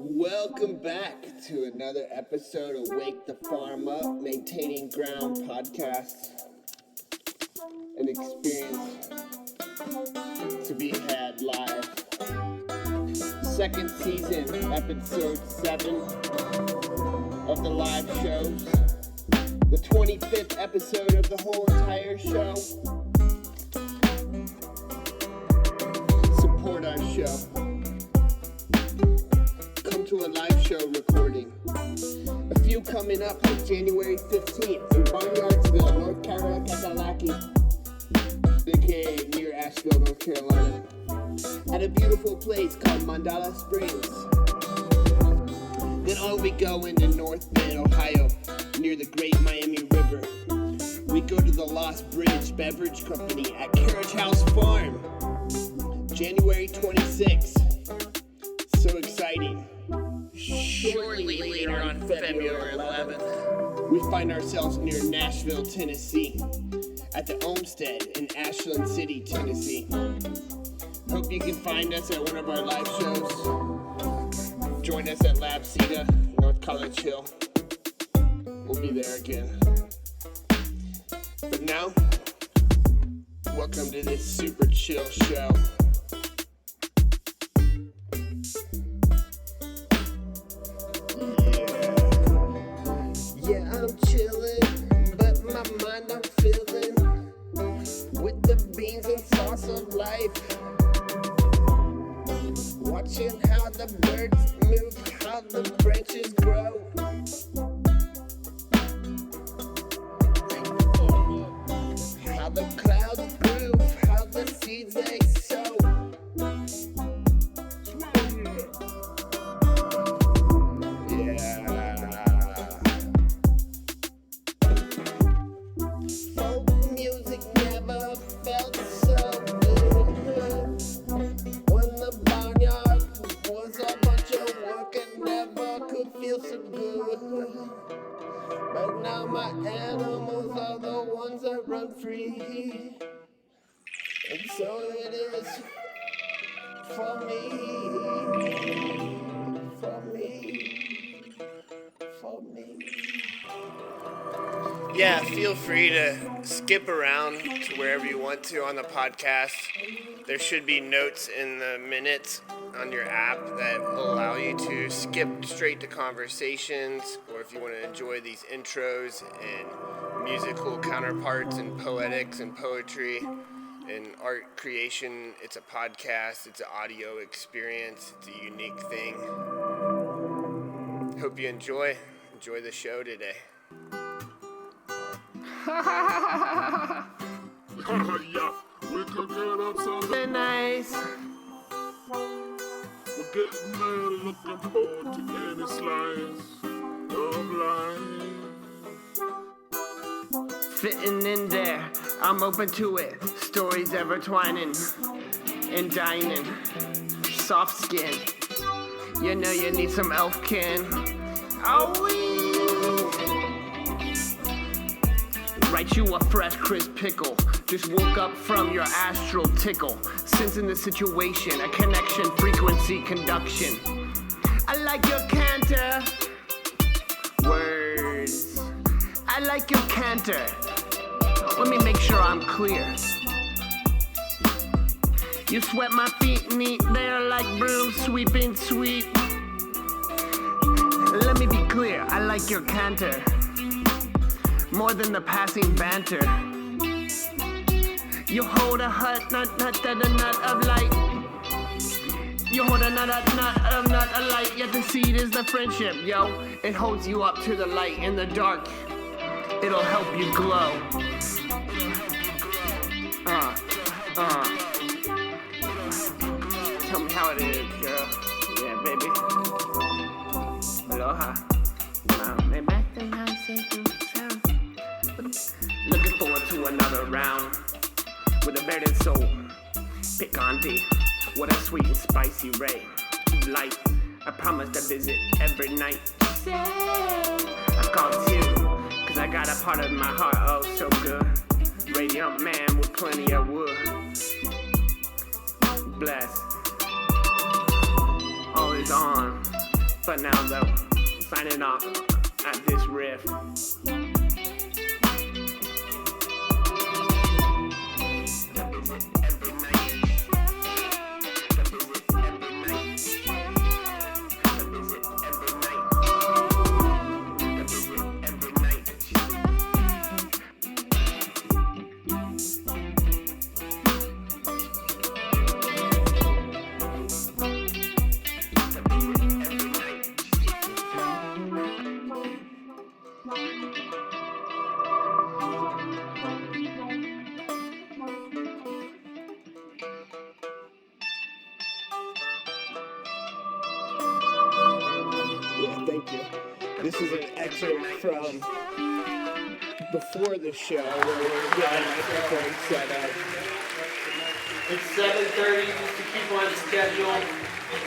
Welcome back to another episode of Wakethefarmup, Maintaining Ground podcast. An experience to be had live. Second season, episode 7 of the live shows. The 25th episode of the whole entire show. Support our show. To a live show recording. A few coming up on January 15th in Barnyardsville, North Carolina, aka near Asheville, North Carolina, at a beautiful place called Mandala Springs. Then on we go into North Bend, Ohio, near the Great Miami River. We go to the Lost Bridge Beverage Company at Carriage House Farm, January 26th. So exciting. Shortly later on February 11th, we find ourselves near Nashville, Tennessee, at the Homestead in Ashland City, Tennessee. Hope you can find us at one of our live shows. Join us at Lab Cedar, North College Hill. We'll be there again. But now, welcome to this super chill show. I'm chillin', but my mind I'm feelin' with the beans and sauce of life. Watching how the birds move, how the branches grow. How the clouds groove, how the seeds they sow. But now my animals are the ones that run free. And so it is for me. Yeah, feel free to skip around to wherever you want to on the podcast. There should be notes in the minutes on your app that will allow you to skip straight to conversations, or if you want to enjoy these intros and musical counterparts and poetics and poetry and art creation. It's a podcast, it's an audio experience, it's a unique thing. Hope you enjoy the show today. Yeah, we could get up something nice. We're getting there, looking forward to any slice of life. Fitting in there, I'm open to it. Stories ever twining and dining. Soft skin. You know you need some elfkin. Write you a fresh, crisp pickle. Just woke up from your astral tickle. Sensing the situation, a connection, frequency, conduction. I like your canter. Words. I like your canter. Let me make sure I'm clear. You sweat my feet neat there like broom sweeping sweet. Let me be clear, I like your canter. More than the passing banter. You hold a nut of light. You hold a nut of light. Yet the seed is the friendship, yo. It holds you up to the light in the dark. It'll help you glow. Tell me how it is, girl. Yeah, baby. Aloha. Looking forward to another round with a better soul. Picante, what a sweet and spicy ray of light. I promise to visit every night. I called you, cause I got a part of my heart, oh so good. Radiant man with plenty of wood. Blessed. Always on, For now, though, signing off at this riff. Yeah, thank you. This is an excerpt from before the show where we're getting everything set up. It's 7:30 just to keep on schedule.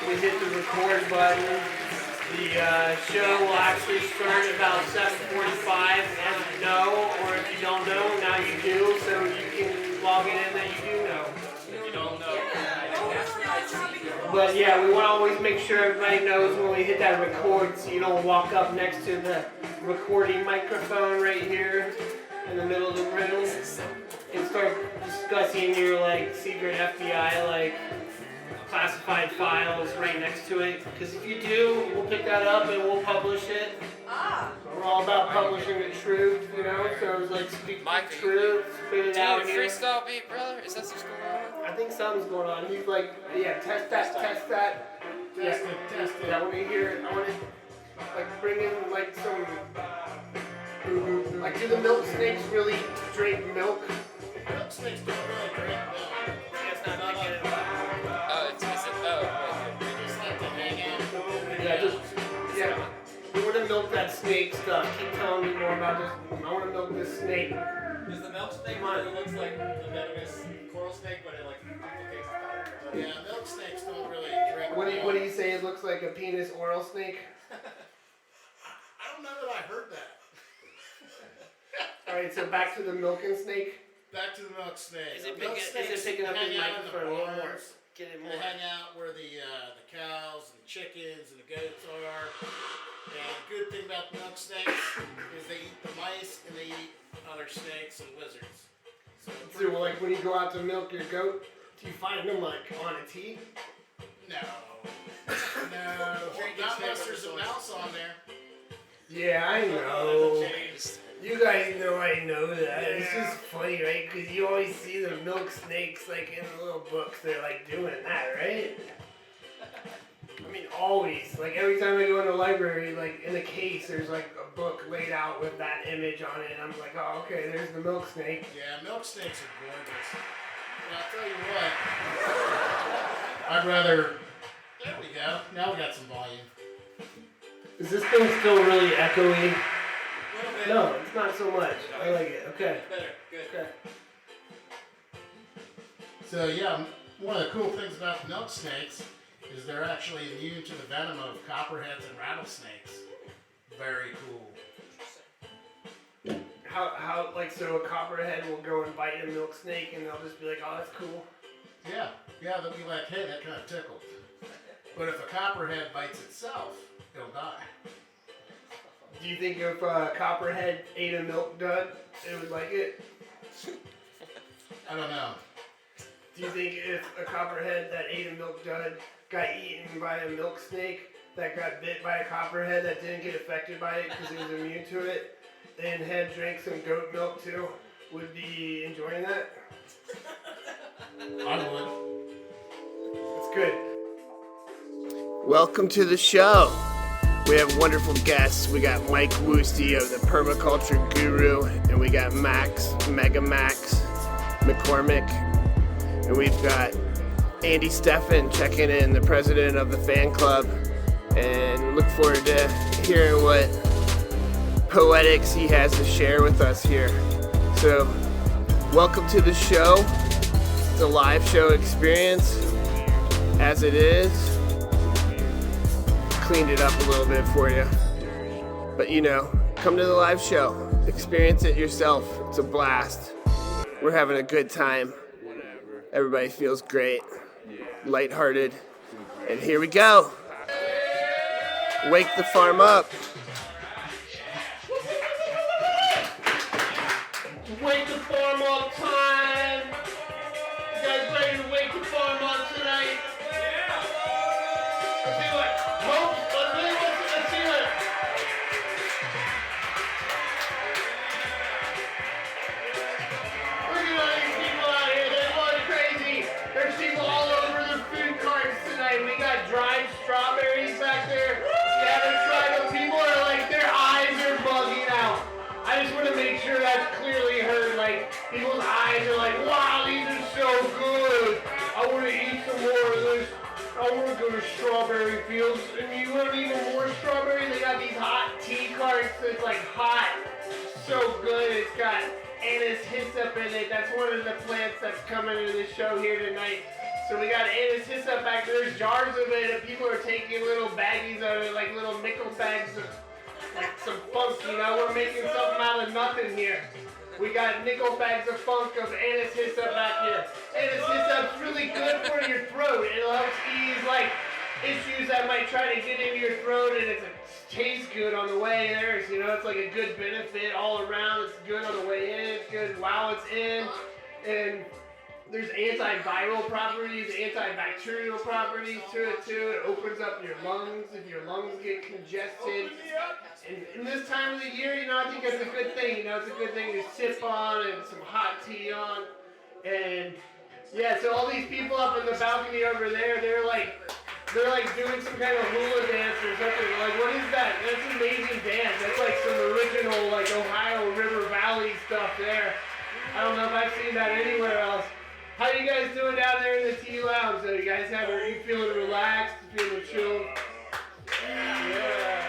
We hit the record button. The show will actually start at about 7:45, as you know, or if you don't know, now you do, so you can log it in that you do know. If you don't know. But yeah, we want to always make sure everybody knows when we hit that record so you don't walk up next to the recording microphone right here in the middle of the room and start discussing your like secret FBI like classified files right next to it. Because if you do, we'll pick that up and we'll publish it. We're all about publishing the truth, you know, so it's like speak the truth, spit it out here. Freestyle beat, brother? Is that what's going on? I think something's going on. He's like, yeah, test that. Test it. I want to hear it. I want to like bring in like some, like do the milk snakes really drink milk? Milk snakes don't really drink milk. It's not like it. They just like to hang out. Yeah. We want to milk that snake stuff. Keep telling me more about this. I want to milk this snake. Is the milk snake one that looks like the venomous coral snake, but it like duplicates the pattern? Yeah, milk snakes don't really drink What milk. do you say? It looks like a penis oral snake. I don't know that I heard that. All right, so back to the milking snake. Back to the milk snake. Is it Milk snakes picking up hang the out in the microphone a little more? barns. Get it They more. hang out where the cows and the chickens and the goats are. And the good thing about milk snakes is they eat the mice and they eat other snakes and lizards. So So, like, when you go out to milk your goat, do you find them like on a tee? no. Not unless there's a mouse on there. Yeah, I know. You guys know I know that. It's just funny, right? Because you always see the milk snakes like in the little books. They're like doing that, right? I mean, always. Like every time I go in the library, like in the case, there's like a book laid out with that image on it. And I'm like, oh, okay, there's the milk snake. Yeah, milk snakes are gorgeous. And I'll tell you what, I'd rather. There we go. Now we got some volume. Is this thing still really echoey? A little bit. No, it's not so much. I like it. Okay. Better. Good. Okay. So yeah, one of the cool things about milk snakes is they're actually immune to the venom of copperheads and rattlesnakes. Very cool. How like so a copperhead will go and bite a milk snake and they'll just be like, oh, that's cool. Yeah, they'll be like, hey, that kind of tickled. But if a copperhead bites itself, it'll die. Do you think if a copperhead ate a milk dud, it would like it? I don't know. Do you think if a copperhead that ate a milk dud got eaten by a milk snake that got bit by a copperhead that didn't get affected by it because it was immune to it, and had drank some goat milk too, would be enjoying that? I would. It's good. Welcome to the show. We have wonderful guests. We got Mike Woeste of the Permaculture Guru, and we got Mega Max McCormick, and we've got Andy Steffen checking in, the president of the fan club, and look forward to hearing what poetics he has to share with us here. So, welcome to the show. It's a live show experience, as it is. Cleaned it up a little bit for you. But you know, come to the live show. Experience it yourself. It's a blast. We're having a good time. Everybody feels great. Lighthearted. And here we go. Wakethefarmup. Wake the farm up time! You guys ready to wake the farm up tonight? Yeah! Let's see what. Let's see what. Look at all these people out here. They're going crazy. There's people all over the food carts tonight. We got dried strawberries back there. You haven't tried them. People are like, their eyes are bugging out. I just want to make sure that's clearly heard. Like, people's eyes are like, wow, these are so good. I want to eat some more of this. I want to go to strawberry fields. And you want even more strawberries? They got these hot tea carts that's like hot. So good. It's got Anise-Hyssop in it. That's one of the plants that's coming into the show here tonight. So we got Anise-Hyssop back there. There's jars of it, and people are taking little baggies of it, like little nickel bags of like some funk, you know, we're making something out of nothing here. We got nickel bags of funk of Anise-Hyssop back here. Anise-Hyssop's really good for your throat. It helps ease like issues that might try to get into your throat, and it tastes good on the way there. So, you know, it's like a good benefit all around. It's good on the way in. It's good while it's in. And there's antiviral properties, antibacterial properties to it too. It opens up your lungs if your lungs get congested. And in this time of the year, you know, I think it's a good thing. You know, it's a good thing to sip on and some hot tea on. And yeah, so all these people up in the balcony over there, they're like doing some kind of hula dance or something. Like, what is that? That's an amazing dance. That's like some original like Ohio River Valley stuff there. I don't know if I've seen that anywhere else. How you guys doing down there in the tea lounge? So you guys are you feeling relaxed? Feeling chilled? Yeah.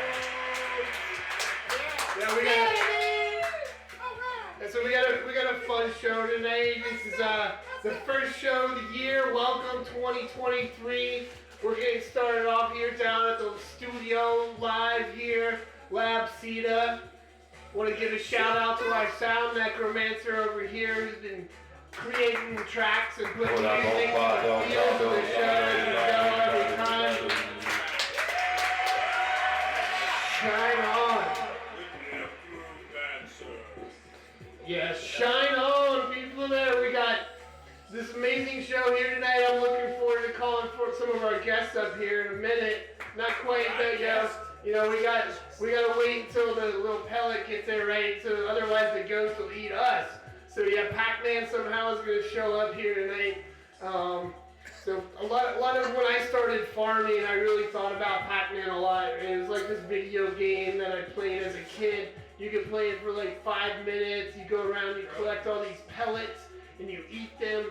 Yeah, we got a fun show tonight. This is the first show of the year. Welcome 2023. We're getting started off here down at the studio live here, Lab Cita. Want to give a shout out to our sound necromancer over here who's been creating tracks and putting music in the field of the show as we go every time. Shine on. Yeah, shine on, people there. We got this amazing show here tonight. I'm looking forward to calling for some of our guests up here in a minute. Not quite there yet. You know, we gotta wait until the little pellet gets there, right? So otherwise the ghost will eat us. So yeah, Pac-Man somehow is gonna show up here tonight. So a lot of when I started farming, I really thought about Pac-Man a lot. It was like this video game that I played as a kid. You could play it for like 5 minutes. You go around, you collect all these pellets, and you eat them.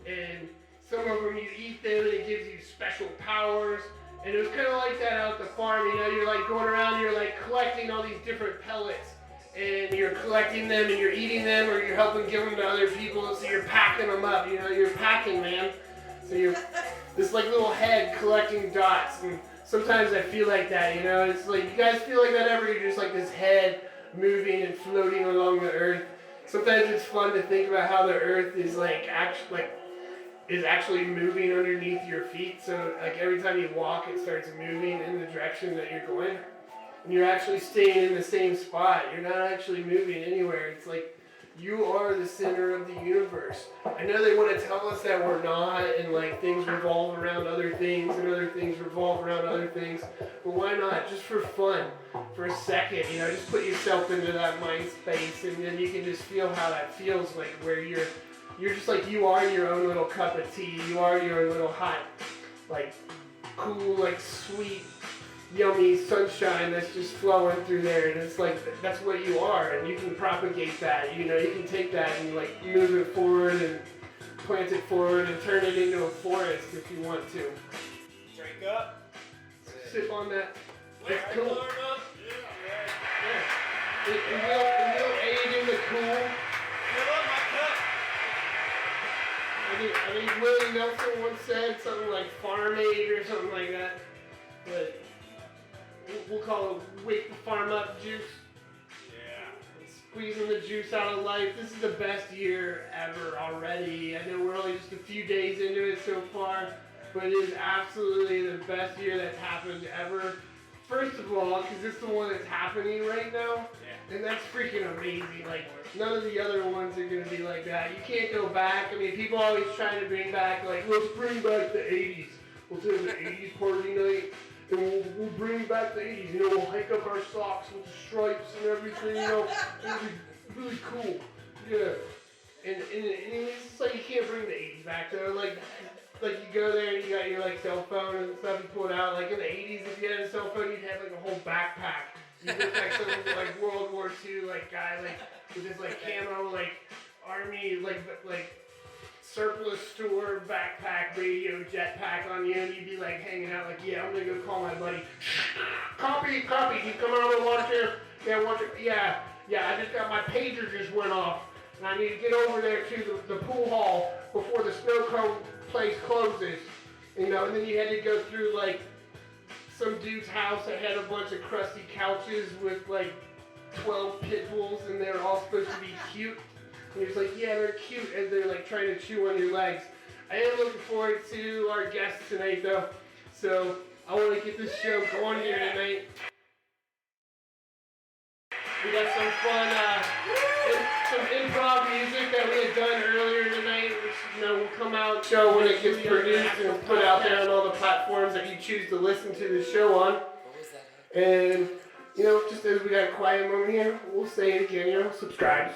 And some of them you eat them, and it gives you special powers. And it was kind of like that out at the farm. You know, you're like going around, you're like collecting all these different pellets. And you're collecting them, and you're eating them, or you're helping give them to other people. So you're packing them up. You know, you're packing, man. So you're this like little head collecting dots. And sometimes I feel like that, you know. It's like, you guys feel like that ever? You're just like this head moving and floating along the earth. Sometimes it's fun to think about how the earth is actually moving underneath your feet. So like every time you walk, it starts moving in the direction that you're going. And you're actually staying in the same spot. You're not actually moving anywhere. It's like you are the center of the universe. I know they want to tell us that we're not, and like things revolve around other things, and other things revolve around other things. But why not? Just for fun, for a second, you know, just put yourself into that mind space, and then you can just feel how that feels, like where you're just like, you are your own little cup of tea. You are your little hot, like cool, like sweet, yummy sunshine that's just flowing through there, and it's like that's what you are, and you can propagate that. You know, you can take that and like move it forward and plant it forward and turn it into a forest if you want to. Drink up. Sip on that. It's cool. Yeah. It will aid in the cool. Fill up my cup. I think Willie Nelson once said something like farm aid or something like that, but we'll call it Wakethefarmup juice. Yeah. Squeezing the juice out of life. This is the best year ever already. I know we're only just a few days into it so far, but it is absolutely the best year that's happened ever. first of all, because it's the one that's happening right now, and that's freaking amazing. Like, none of the other ones are going to be like that. You can't go back. I mean, people always trying to bring back, like, let's bring back the 80s. We'll do the 80s party night, and we'll bring back the 80s. You know, we'll hike up our socks with the stripes and everything, you know. It'll be really cool. Yeah. And it's just like you can't bring the 80s back, though. Like you go there and you got your, like, cell phone and stuff you pull it out. Like, in the 80s, if you had a cell phone, you'd have, like, a whole backpack. You look like some, like, World War II, like, guy, like, with this, like, camo, like, army, like surplus store backpack, radio, jetpack on you, and you'd be, like, hanging out, like, yeah, I'm gonna go call my buddy. Copy, you come out and watch here? Yeah, I just got my pager just went off, and I need to get over there to the pool hall before the snow cone place closes, you know, and then you had to go through, like, some dude's house that had a bunch of crusty couches with, like, 12 pit bulls, and they're all supposed to be cute. And you're just like, yeah, they're cute as they're, like, trying to chew on your legs. I am looking forward to our guests tonight, though, so I want to get this show going here tonight. We got some fun, some improv music that we had done earlier tonight, which, you know, will come out show when it gets produced and put out there on all the platforms that you choose to listen to the show on. And, you know, just as we got a quiet moment here, we'll say it again, you know, subscribe.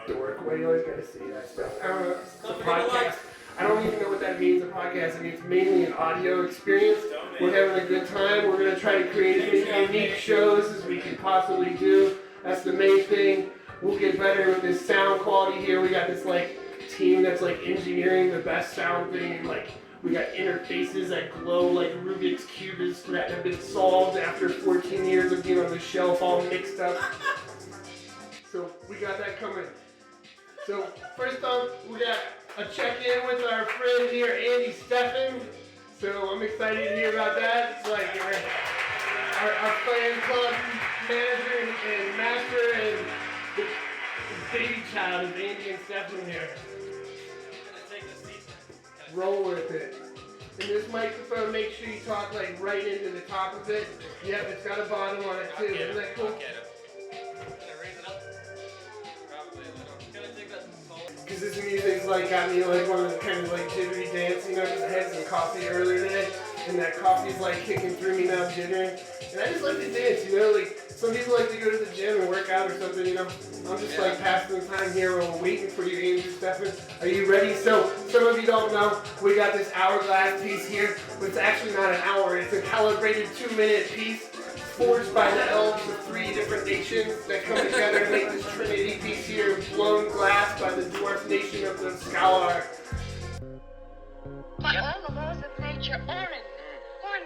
Dork, why do you always gotta say that stuff? I don't know, it's a podcast. I don't even know what that means, a podcast. I mean, it's mainly an audio experience. We're having a good time. We're going to try to create as many unique shows as we can possibly do. That's the main thing. We'll get better with this sound quality here. We got this, like, team that's, like, engineering the best sound thing. Like, we got interfaces that glow like Rubik's Cubes that have been solved after 14 years of being on the shelf all mixed up. So we got that coming. So first off, we got a check-in with our friend here, Anise-Hyssop. So I'm excited to hear about that. It's like our fan club manager and master and the baby child is Anise-Hyssop here. Roll with it. And this microphone, make sure you talk like right into the top of it. Yep, it's got a bottom on it too. Isn't that cool? Because this music's like got me like one of the kind of like jittery dance, you know, because I had some coffee earlier today, and that coffee's like kicking through me now, jittering. And I just like to dance, you know, like some people like to go to the gym and work out or something, you know. I'm just like passing the time here while waiting for you, Anise-Hyssop. Are you ready? So, some of you don't know, we got this hourglass piece here, but it's actually not an hour, it's a calibrated 2-minute piece. Forged by the elves of 3 different nations that come together and make this Trinity piece here, blown glass by the dwarf nation of the Scholar. By all the laws of nature, Orin,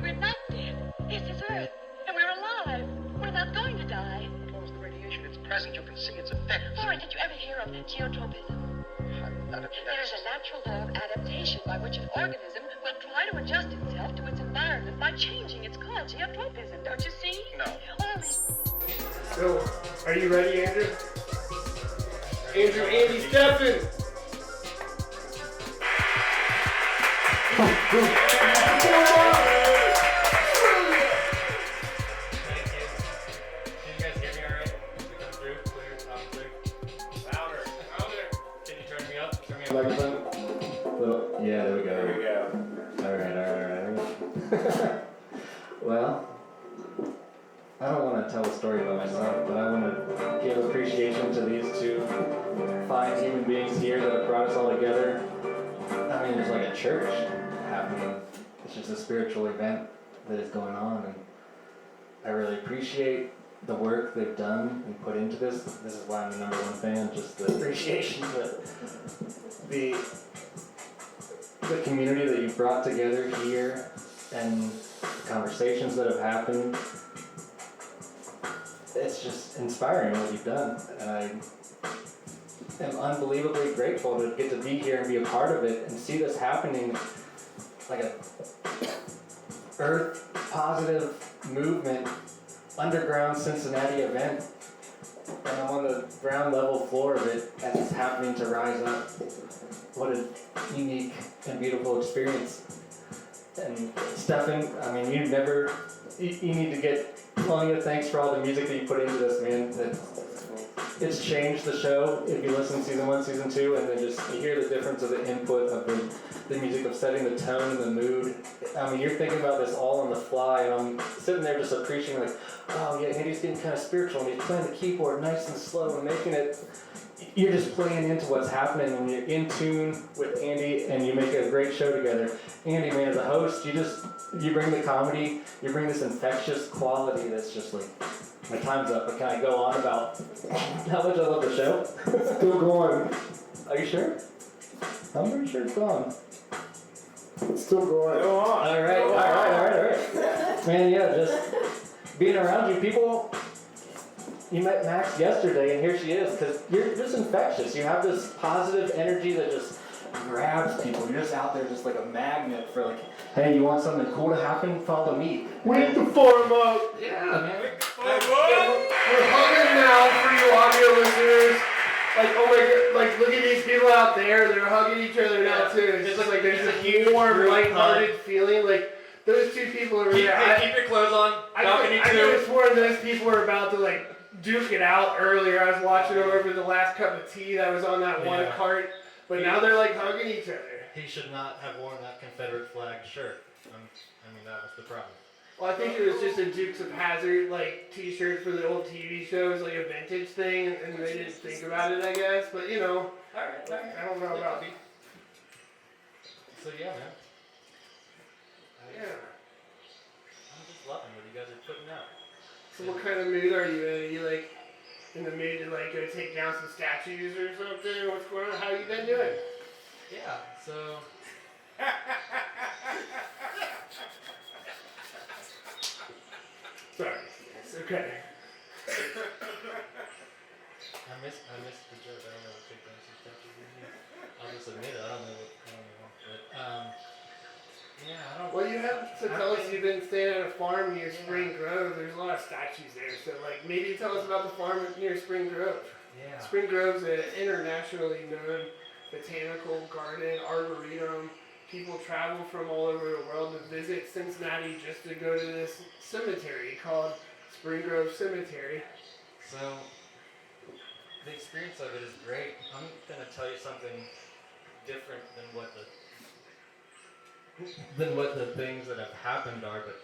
we're not dead. This is Earth, and we're alive. We're not going to die. Suppose the radiation is present, you can see its effects. Orin, did you ever hear of geotropism? There's a natural law of adaptation by which an organism will try to adjust itself to its environment by changing its cause. Geotropism, don't you see? No. So, are you ready, Andrew? Anise-Hyssop. Yeah, there we go. Alright. Well, I don't want to tell a story about myself, but I want to give appreciation to these 2 fine human beings here that have brought us all together. I mean, there's like a church happening. It's just a spiritual event that is going on, and I really appreciate the work they've done and put into this. This is why I'm the #1 fan, just the appreciation to the community that you've brought together here and the conversations that have happened. It's just inspiring what you've done, and I am unbelievably grateful to get to be here and be a part of it and see this happening, like a earth positive movement underground Cincinnati event, and I'm on the ground level floor of it as it's happening to rise up. What a unique and beautiful experience. And Stefan, I mean, you need to get plenty of thanks for all the music that you put into this, man. It's changed the show if you listen to season 1, season 2, and then just you hear the difference of the input of the music, of setting the tone and the mood. I mean, you're thinking about this all on the fly, and I'm sitting there just appreciating, like, oh yeah, Andy's getting kind of spiritual, and he's playing the keyboard nice and slow and making it. You're just playing into what's happening, and you're in tune with Andy, and you make a great show together. Andy, man, as a host, you bring the comedy, you bring this infectious quality that's just like, my time's up, but can I go on about how much I love the show? Still going. Are you sure? I'm pretty sure it's gone. Still going. Go on. All right. Man, yeah, just being around you, people. You met Max yesterday, and here she is, because you're just infectious. You have this positive energy that just grabs people. You're just out there just like a magnet for like, hey, you want something cool to happen? Follow me. Wakethefarmup. Yeah, man. We're hugging now for you audio listeners. Like, oh my god, like, look at these people out there. They're hugging each other now, too. It's just like there's a warm, lighthearted feeling. Like, those two people over there. Keep your clothes on. I could have sworn those people were about to, like, duke it out earlier. I was watching them over the last cup of tea that was on that one cart. But now they're, like, hugging each other. He should not have worn that Confederate flag shirt. I mean, that was the problem. Well, I think it was just a Dukes of Hazzard, like, t-shirt for the old TV shows, like a vintage thing, and they didn't think about it, I guess. But, you know, Alright. I don't know about me. So, yeah, man. Yeah. I'm just loving what you guys are putting out. So what kind of mood are you in? Are you, like, in the mood to, like, go take down some statues or something? What's going on? How you been doing? Yeah, so... Sorry. It's okay. I missed the joke. I don't know what take down some statues means. I'll just admit it. I don't know. But, yeah, I don't... Well, you have to tell us you've been staying at a farm near Spring Grove. There's a lot of statues there. So, like, maybe tell us about the farm near Spring Grove. Yeah. Spring Grove's an internationally known botanical garden, arboretum. People travel from all over the world to visit Cincinnati just to go to this cemetery called Spring Grove Cemetery. So, the experience of it is great. I'm going to tell you something different than what the things that have happened are, but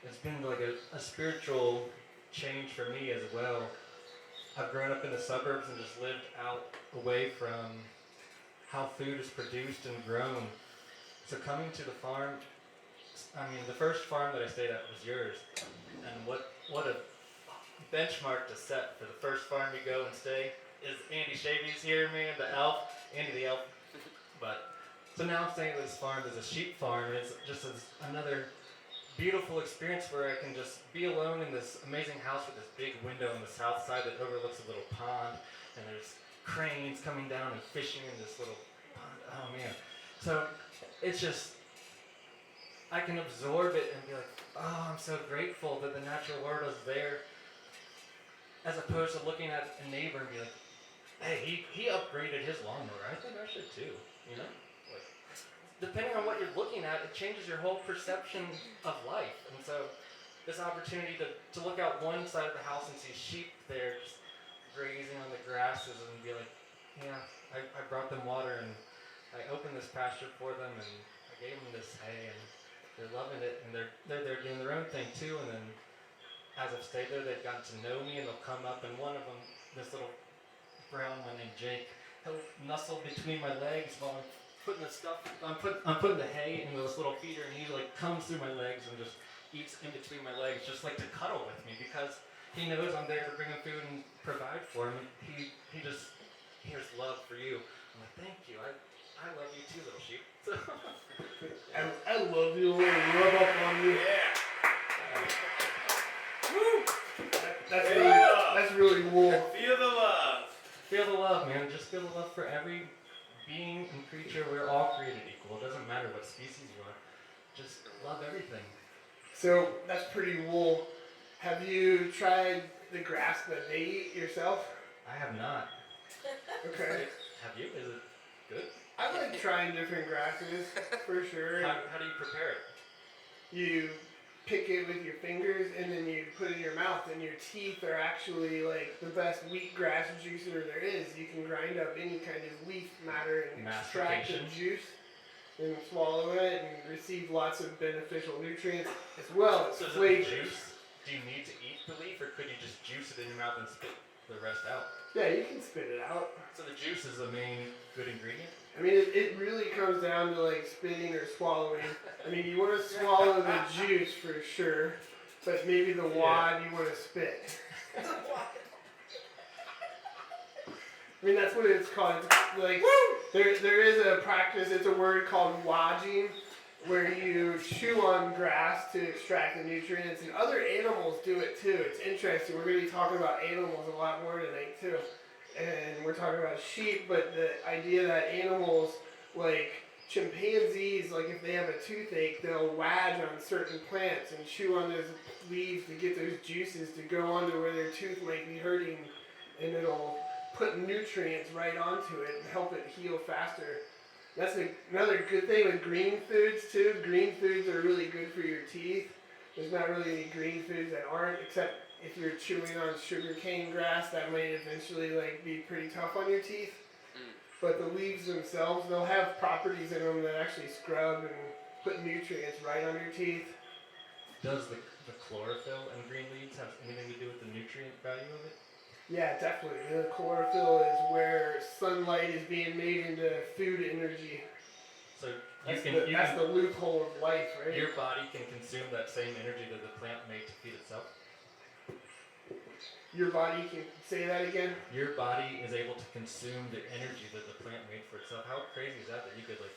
it's been like a spiritual change for me as well. I've grown up in the suburbs and just lived out away from how food is produced and grown. So coming to the farm, I mean, the first farm that I stayed at was yours, and what a benchmark to set for the first farm you go and stay is Andy Shavy's here, man, the elf, Andy the Elf. But so now I'm staying at this farm. There's a sheep farm, and it's just another beautiful experience where I can just be alone in this amazing house with this big window on the south side that overlooks a little pond, and there's cranes coming down and fishing in this little pond. Oh man. So it's just, I can absorb it and be like, oh, I'm so grateful that the natural world is there, as opposed to looking at a neighbor and be like, hey, he upgraded his lawnmower. I think I should too, you know? Like, depending on what you're looking at, it changes your whole perception of life. And so this opportunity to look out one side of the house and see sheep there just grazing on the grasses and be like, yeah, I brought them water and I opened this pasture for them and I gave them this hay and they're loving it and they're doing their own thing too. And then as I've stayed there, they've gotten to know me and they'll come up and one of them, this little brown one named Jake, he'll nestle between my legs while I'm putting the stuff, I'm putting the hay in this little feeder and he like comes through my legs and just eats in between my legs just like to cuddle with me because he knows I'm there to bring him food and provide for him. He just hears love for you. I'm like, thank you. I love you too, little sheep. I love you. Rub up on you. Yeah. That's really cool. Feel the love. Feel the love, man. Just feel the love for every being and creature. We're all created equal. It doesn't matter what species you are. Just love everything. So that's pretty cool. Have you tried the grass that they eat yourself? I have not. Okay. Have you? Is it good? I like trying different grasses, for sure. How do you prepare it? you pick it with your fingers and then you put it in your mouth, and your teeth are actually like the best wheatgrass juicer there is. You can grind up any kind of leaf matter and extract the juice and swallow it and receive lots of beneficial nutrients as well as flavors. Juice? Do you need to eat the leaf, or could you just juice it in your mouth and spit the rest out? Yeah, you can spit it out. So the juice is the main good ingredient? I mean, it really comes down to like spitting or swallowing. I mean, you want to swallow the juice for sure, but maybe the wad you want to spit. I mean, that's what it's called. It's like there is a practice. It's a word called wadging, where you chew on grass to extract the nutrients, and other animals do it too. It's interesting. We're going to be talking about animals a lot more tonight too. And we're talking about sheep, but the idea that animals, like chimpanzees, like if they have a toothache, they'll wadge on certain plants and chew on those leaves to get those juices to go onto where their tooth might be hurting, and it'll put nutrients right onto it and help it heal faster. That's another good thing with green foods too. Green foods are really good for your teeth. There's not really any green foods that aren't, except if you're chewing on sugarcane grass, that might eventually like be pretty tough on your teeth. But the leaves themselves, they'll have properties in them that actually scrub and put nutrients right on your teeth. Does the chlorophyll in green leaves have anything to do with the nutrient value of it? Yeah, definitely. The chlorophyll is where sunlight is being made into food energy. So that's the loophole of life, right? Your body can consume that same energy that the plant made to feed itself? Your body can, say that again? Your body is able to consume the energy that the plant made for itself. How crazy is that you could like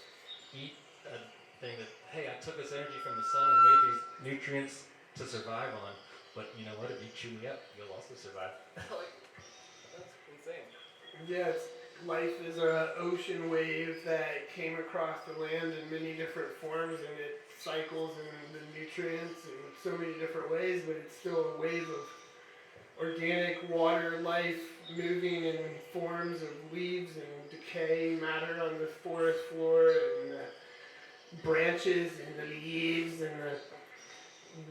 eat a thing that, hey, I took this energy from the sun and made these nutrients to survive on, but you know what, if you chew me up, you'll also survive. Like, that's insane. Yeah, life is an ocean wave that came across the land in many different forms, and it cycles in the nutrients in so many different ways, but it's still a wave of organic water life moving in forms of leaves and decay matter on the forest floor, and the branches and the leaves and the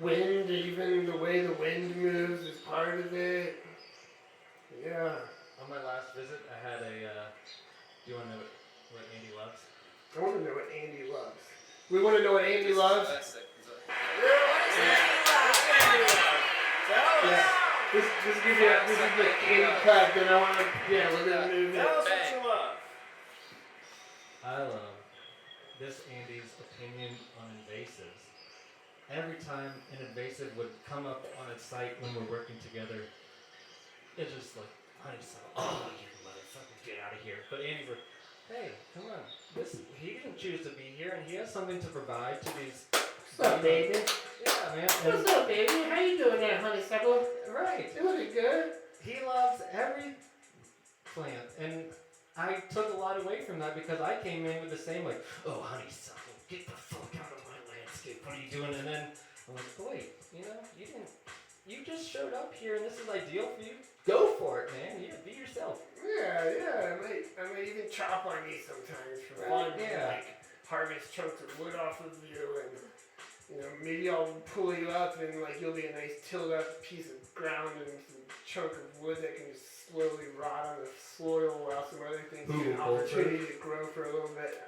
wind, even the way the wind moves is part of it. Yeah. On my last visit, I had a, do you want to know what Andy loves? I want to know what Andy loves. We want to know what Andy loves? Yeah. This give you this is the Andy cut, then I want to, we're going to move it. Tell us what you love. I love this Andy's opinion on invasives. Every time an invasive would come up on its site when we're working together, it's just like, oh, you motherfucker, get out of here. But Andy's like, hey, come on. He didn't choose to be here, and he has something to provide to these. What's up, baby? Yeah, man. What's up, baby? How you doing there, honeysuckle? Right. Doing it good. He loves every plant, and I took a lot away from that because I came in with the same like, oh, honeysuckle, get the fuck out of my landscape. What are you doing? And then I'm like, oh, wait, you just showed up here, and this is ideal for you. Go for it, man. Yeah, be yourself. Yeah. I might even chop on you sometimes for fun. Yeah. Like harvest chunks of wood off of you, and maybe I'll pull you up, and like you'll be a nice tilled up piece of ground and some chunk of wood that can just slowly rot on the soil, while some other things get an opportunity to grow for a little bit.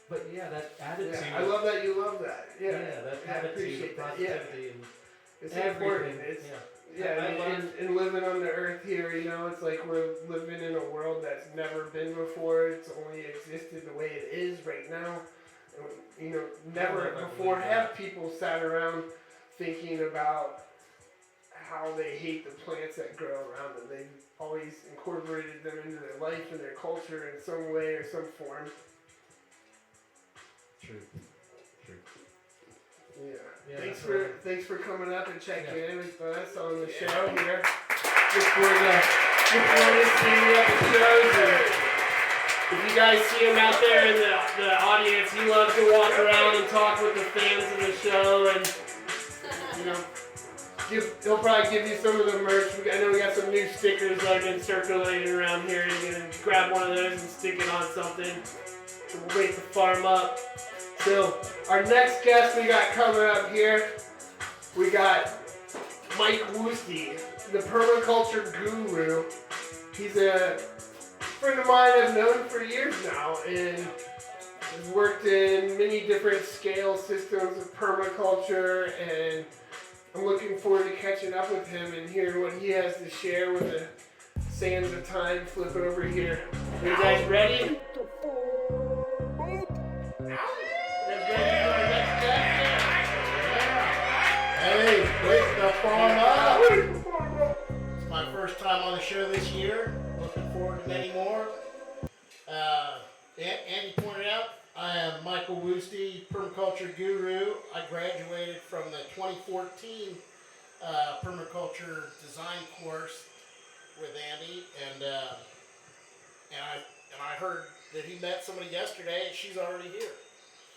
But yeah, that attitude. Yeah, I love that you love that. Yeah, that attitude, the positivity, and it's everything. important. And living on the earth here, it's like we're living in a world that's never been before. It's only existed the way it is right now. And, never before have people sat around thinking about how they hate the plants that grow around them. They've always incorporated them into their life and their culture in some way or some form. True. Yeah. Thanks for coming up and checking in with us on the show here. Look forward to seeing you at the shows. And if you guys see him out there in the audience, he loves to walk around and talk with the fans of the show, and he'll probably give you some of the merch. I know we got some new stickers that have been circulating around here. You can grab one of those and stick it on something. Wakethefarmup. So our next guest we got coming up here, we got Mike Woeste, the permaculture guru. He's a friend of mine I've known for years now, and has worked in many different scale systems of permaculture, and I'm looking forward to catching up with him and hearing what he has to share with the sands of time flipping over here. Are you guys ready? Hey, Wakethefarmup. It's my first time on the show this year. Looking forward to many more. Andy pointed out, I am Michael Woeste, permaculture guru. I graduated from the 2014 permaculture design course with Andy, and I heard that he met somebody yesterday, and she's already here.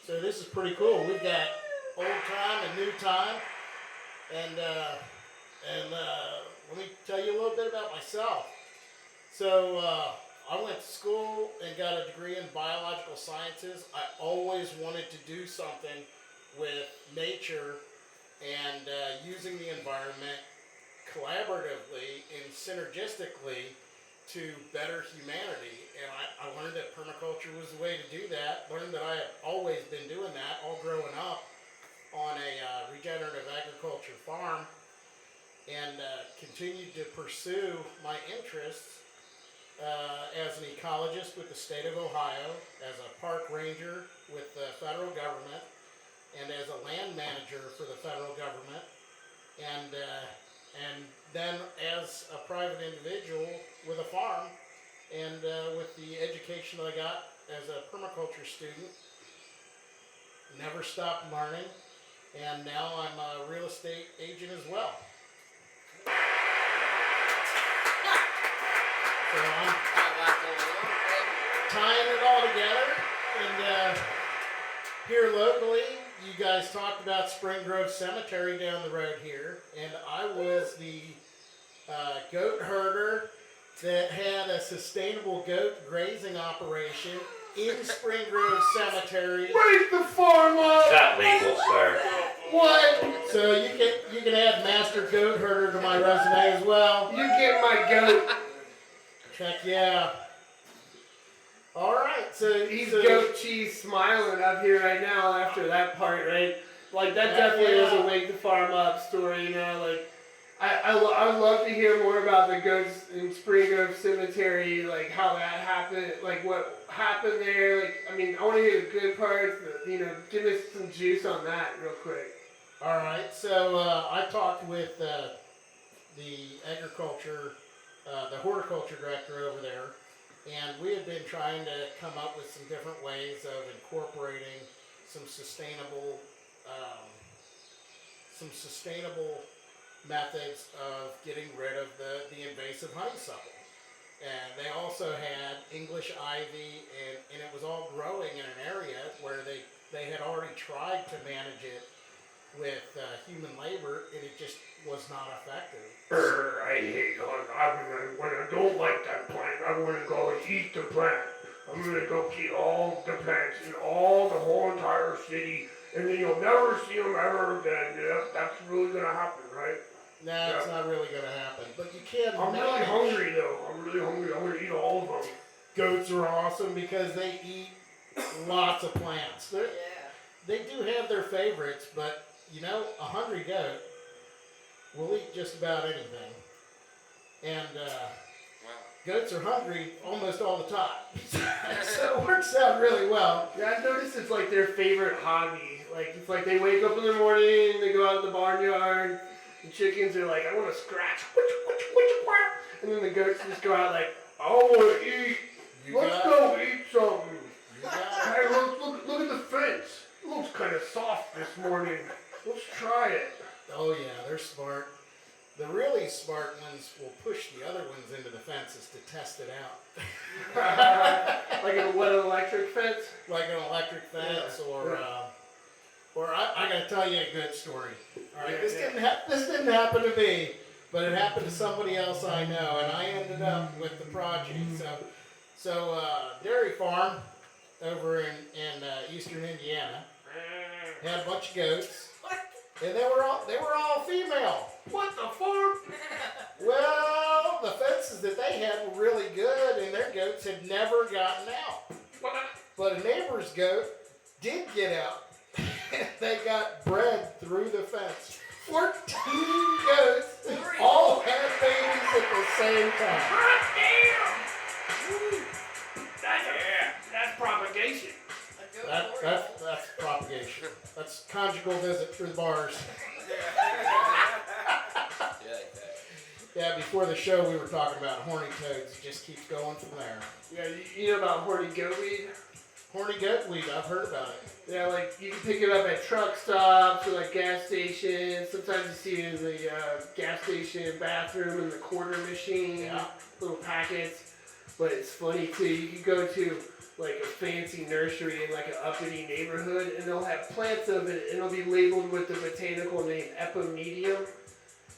So this is pretty cool. We've got old time and new time, and let me tell you a little bit about myself. So I went to school and got a degree in biological sciences. I always wanted to do something with nature and using the environment collaboratively and synergistically to better humanity. And I learned that permaculture was the way to do that. Learned that I had always been doing that all growing up on a regenerative agriculture farm, and continued to pursue my interests as an ecologist with the state of Ohio, as a park ranger with the federal government, and as a land manager for the federal government, and then as a private individual with a farm, and with the education that I got as a permaculture student. Never stopped learning, and now I'm a real estate agent as well. So I'm tying it all together, and here locally, you guys talked about Spring Grove Cemetery down the road here, and I was the goat herder that had a sustainable goat grazing operation in Spring Grove Cemetery. Wakethefarmup! Not legal, sir. What? So you can add master goat herder to my resume as well. You get my goat. Heck yeah. All right, so He's goat cheese smiling up here right now after that part, right? Like, that definitely was a Wakethefarmup story, you know? Like, I'd love to hear more about the goats in Spring Grove Cemetery, like how that happened, like what happened there. Like, I mean, I want to hear the good parts, you know, give us some juice on that real quick. All right, so I talked with the horticulture director over there, and we had been trying to come up with some different ways of incorporating some sustainable methods of getting rid of the invasive honeysuckle. And they also had English ivy, and it was all growing in an area where they had already tried to manage it with human labor, and it just was not effective. I hate when I don't like that plant, I'm going to go and eat the plant. I'm going to go eat all the plants in the whole entire city, and then you'll never see them ever again. That's really going to happen, right? Nah, it's not really going to happen. But you can I'm really hungry, though. I'm really hungry. I'm going to eat all of them. Goats are awesome because they eat lots of plants. They do have their favorites, but you know, a hungry goat will eat just about anything. And goats are hungry almost all the time. So it works out really well. Yeah, I've noticed it's like their favorite hobby. Like, it's like they wake up in the morning, they go out in the barnyard, the chickens are like, I want to scratch. And then the goats just go out like, I want to eat. Let's go eat something. Hey, look at the fence. It looks kind of soft this morning. Let's try it. Oh yeah, they're smart. The really smart ones will push the other ones into the fences to test it out. Like an electric fence? Like an electric fence, or I gotta tell you a good story. All right, this didn't happen to me, but it happened to somebody else I know, and I ended up with the project. So dairy farm over in eastern Indiana, Had a bunch of goats. And they were all female. What the farm? Well, the fences that they had were really good, and their goats had never gotten out. But a neighbor's goat did get out. They got bred through the fence. 14 goats all had babies at the same time. That's propagation. That's propagation. That's conjugal visit through the bars. Yeah, before the show we were talking about horny toads. It just keeps going from there. Yeah, you know about horny goat weed? Horny goat weed, I've heard about it. Yeah, like you can pick it up at truck stops or like gas stations. Sometimes you see it in the gas station bathroom in the quarter machine, Yeah. little packets. But it's funny too, you can go to like a fancy nursery in like an uppity neighborhood and they'll have plants of it and it'll be labeled with the botanical name epimedium.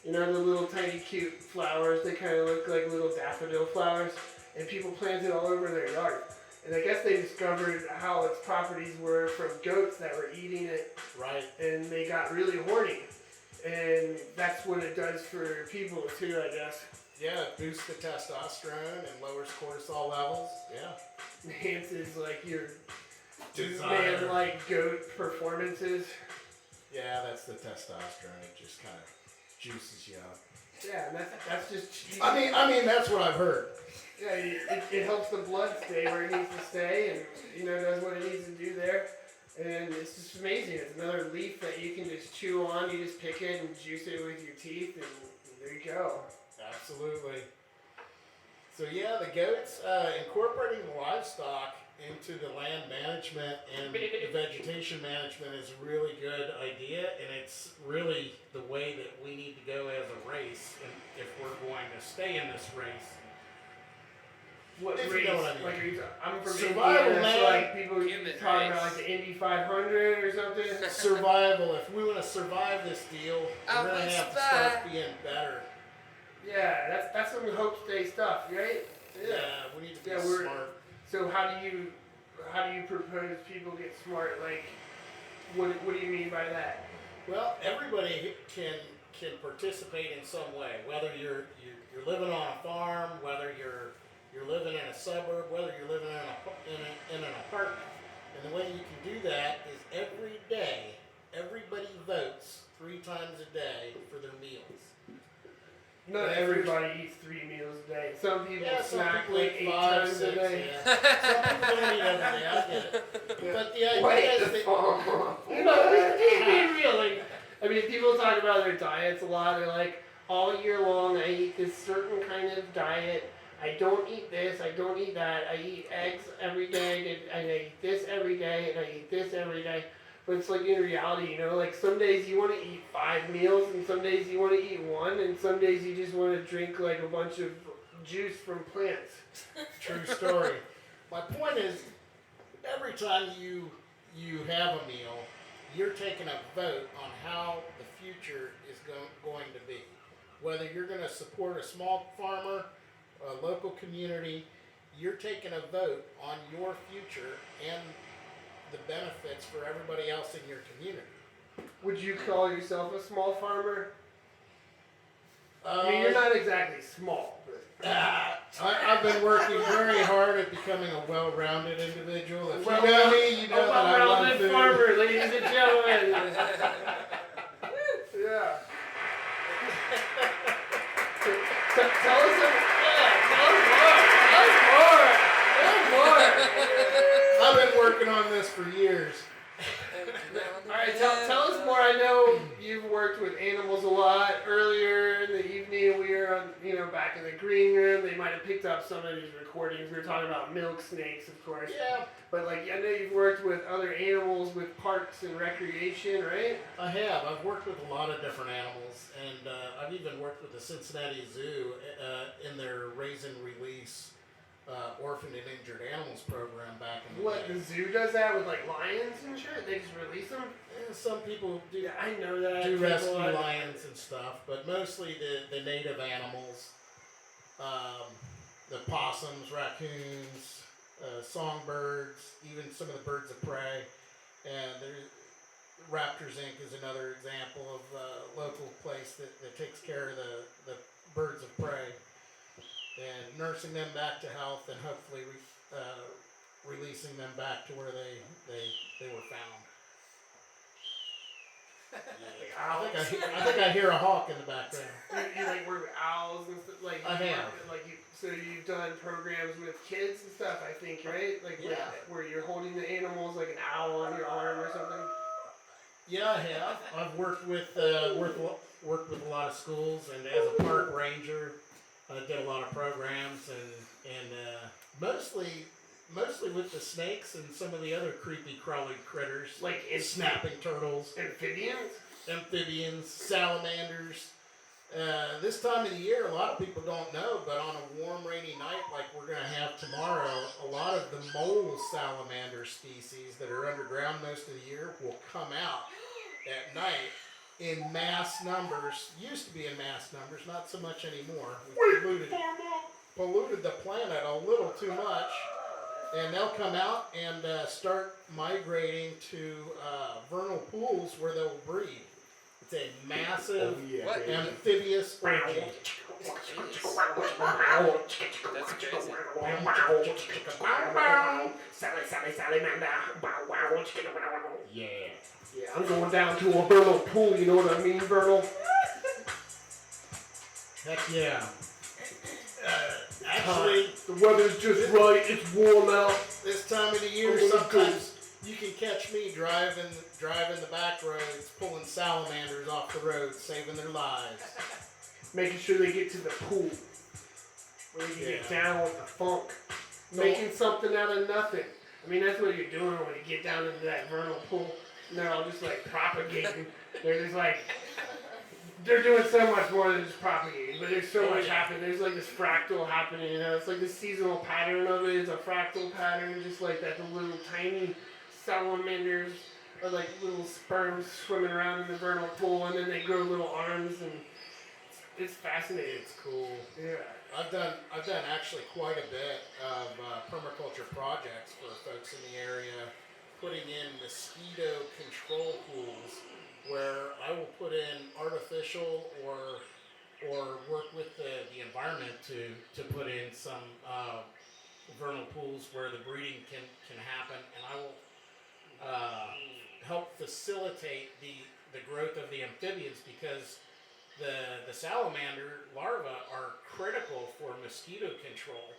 You know, the little tiny cute flowers, they kind of look like little daffodil flowers. And people plant it all over their yard. And I guess they discovered how its properties were from goats that were eating it. Right. And they got really horny. And that's what it does for people too, I guess. Yeah, it boosts the testosterone and lowers cortisol levels. Yeah. Enhances like your Desire. man-like goat performances. Yeah, that's the testosterone. It just kind of juices you up. Yeah, and that's just. I mean that's what I've heard. Yeah, it helps the blood stay where it needs to stay, and you know does what it needs to do there. And it's just amazing. It's another leaf that you can just chew on. You just pick it and juice it with your teeth, and there you go. Absolutely. So yeah, the goats, incorporating the livestock into the land management and the vegetation management is a really good idea, and it's really the way that we need to go as a race, and if we're going to stay in this race. What If you race? know what I mean. Like, I'm from Survival Indiana, so land. like people Human talking about race. like the Indy 500 or something. Survival. If we want to survive this deal, I we're going to was have to start being better. Yeah, that's some hope stay stuff, right? Yeah, we need to be Yeah, we're- smart. So how do you propose people get smart? Like, what do you mean by that? Well, everybody can participate in some way. Whether you're living on a farm, whether you're living in a suburb, whether you're living in an apartment. And the way you can do that is every day, everybody votes 3 times a day for their meals. Not Yeah, everybody eats 3 meals a day. Some people Yeah, some snack people like eat 8 5, times 6, a day. yeah. Some people don't eat every day, I get it. Yeah. But the idea Wait, is that really? I mean, people talk about their diets a lot. They're like, all year long, I eat this certain kind of diet. I don't eat this, I don't eat that. I eat eggs every day, and I eat this every day, and I eat this every day. But it's like in reality, you know, like some days you want to eat 5 meals, and some days you want to eat 1, and some days you just want to drink like a bunch of juice from plants. True story. My point is, every time you have a meal, you're taking a vote on how the future is going to be. Whether you're going to support a small farmer, a local community, you're taking a vote on your future and the benefits for everybody else in your community. Would you call yourself a small farmer? I mean, you're not exactly small, but... I've been working very hard at becoming a well-rounded individual. If you know Well, me, you know a that I love well-rounded food. farmer, ladies and gentlemen. Yeah. Tell us more. I've been working on this for years. All right, tell us more. I know you've worked with animals a lot. Earlier in the evening, we were on, back in the green room. They might have picked up some of these recordings. We were talking about milk snakes, of course. Yeah, But like, I know you've worked with other animals with parks and recreation, right? I have. I've worked with a lot of different animals, and I've even worked with the Cincinnati Zoo in their raise and release orphaned and injured animals program back in the What, day. the zoo does that with like lions and shit? They just release them? And some people do Yeah, I know that. do People rescue are- lions and stuff, but mostly the native animals, the possums, raccoons, songbirds, even some of the birds of prey. And Raptors Inc. is another example of a local place that takes care of the birds of prey and nursing them back to health and hopefully releasing them back to where they were found. I think I hear a hawk in the background. You like work with owls and stuff, like I have. So you've done programs with kids and stuff, I think, right? Like where you're holding the animals like an owl on your arm or something. Yeah, I have. I've worked with worked with a lot of schools, and as a park ranger, I did a lot of programs, and mostly with the snakes and some of the other creepy crawly critters, Like snapping turtles, amphibians, salamanders. This time of the year, a lot of people don't know, but on a warm, rainy night like we're going to have tomorrow, a lot of the mole salamander species that are underground most of the year will come out at night in mass numbers. Used to be in mass numbers, not so much anymore. We've polluted the planet a little too much, and they'll come out and start migrating to vernal pools where they'll breed. It's a massive amphibious orgy. That's crazy. Yeah, I'm going down to a vernal pool, you know what I mean, vernal? Heck yeah. Actually, the weather's just right, it's warm out. this time of the year, sometimes you can catch me driving the back roads, pulling salamanders off the road, saving their lives. Making sure they get to the pool. Where you can get down with the funk. Making something out of nothing. I mean, that's what you're doing when you get down into that vernal pool. And they're all just like propagating. They're just like, they're doing so much more than just propagating. But there's so much happening. There's like this fractal happening, you know. It's like the seasonal pattern of it is a fractal pattern, just like that. The little tiny salamanders are like little sperms swimming around in the vernal pool, and then they grow little arms, and it's fascinating. It's cool. Yeah. I've done actually quite a bit of permaculture projects for folks in the area, putting in mosquito control pools where I will put in artificial or work with the environment to put in some vernal pools where the breeding can happen, and I will help facilitate the growth of the amphibians, because the salamander larvae are critical for mosquito control.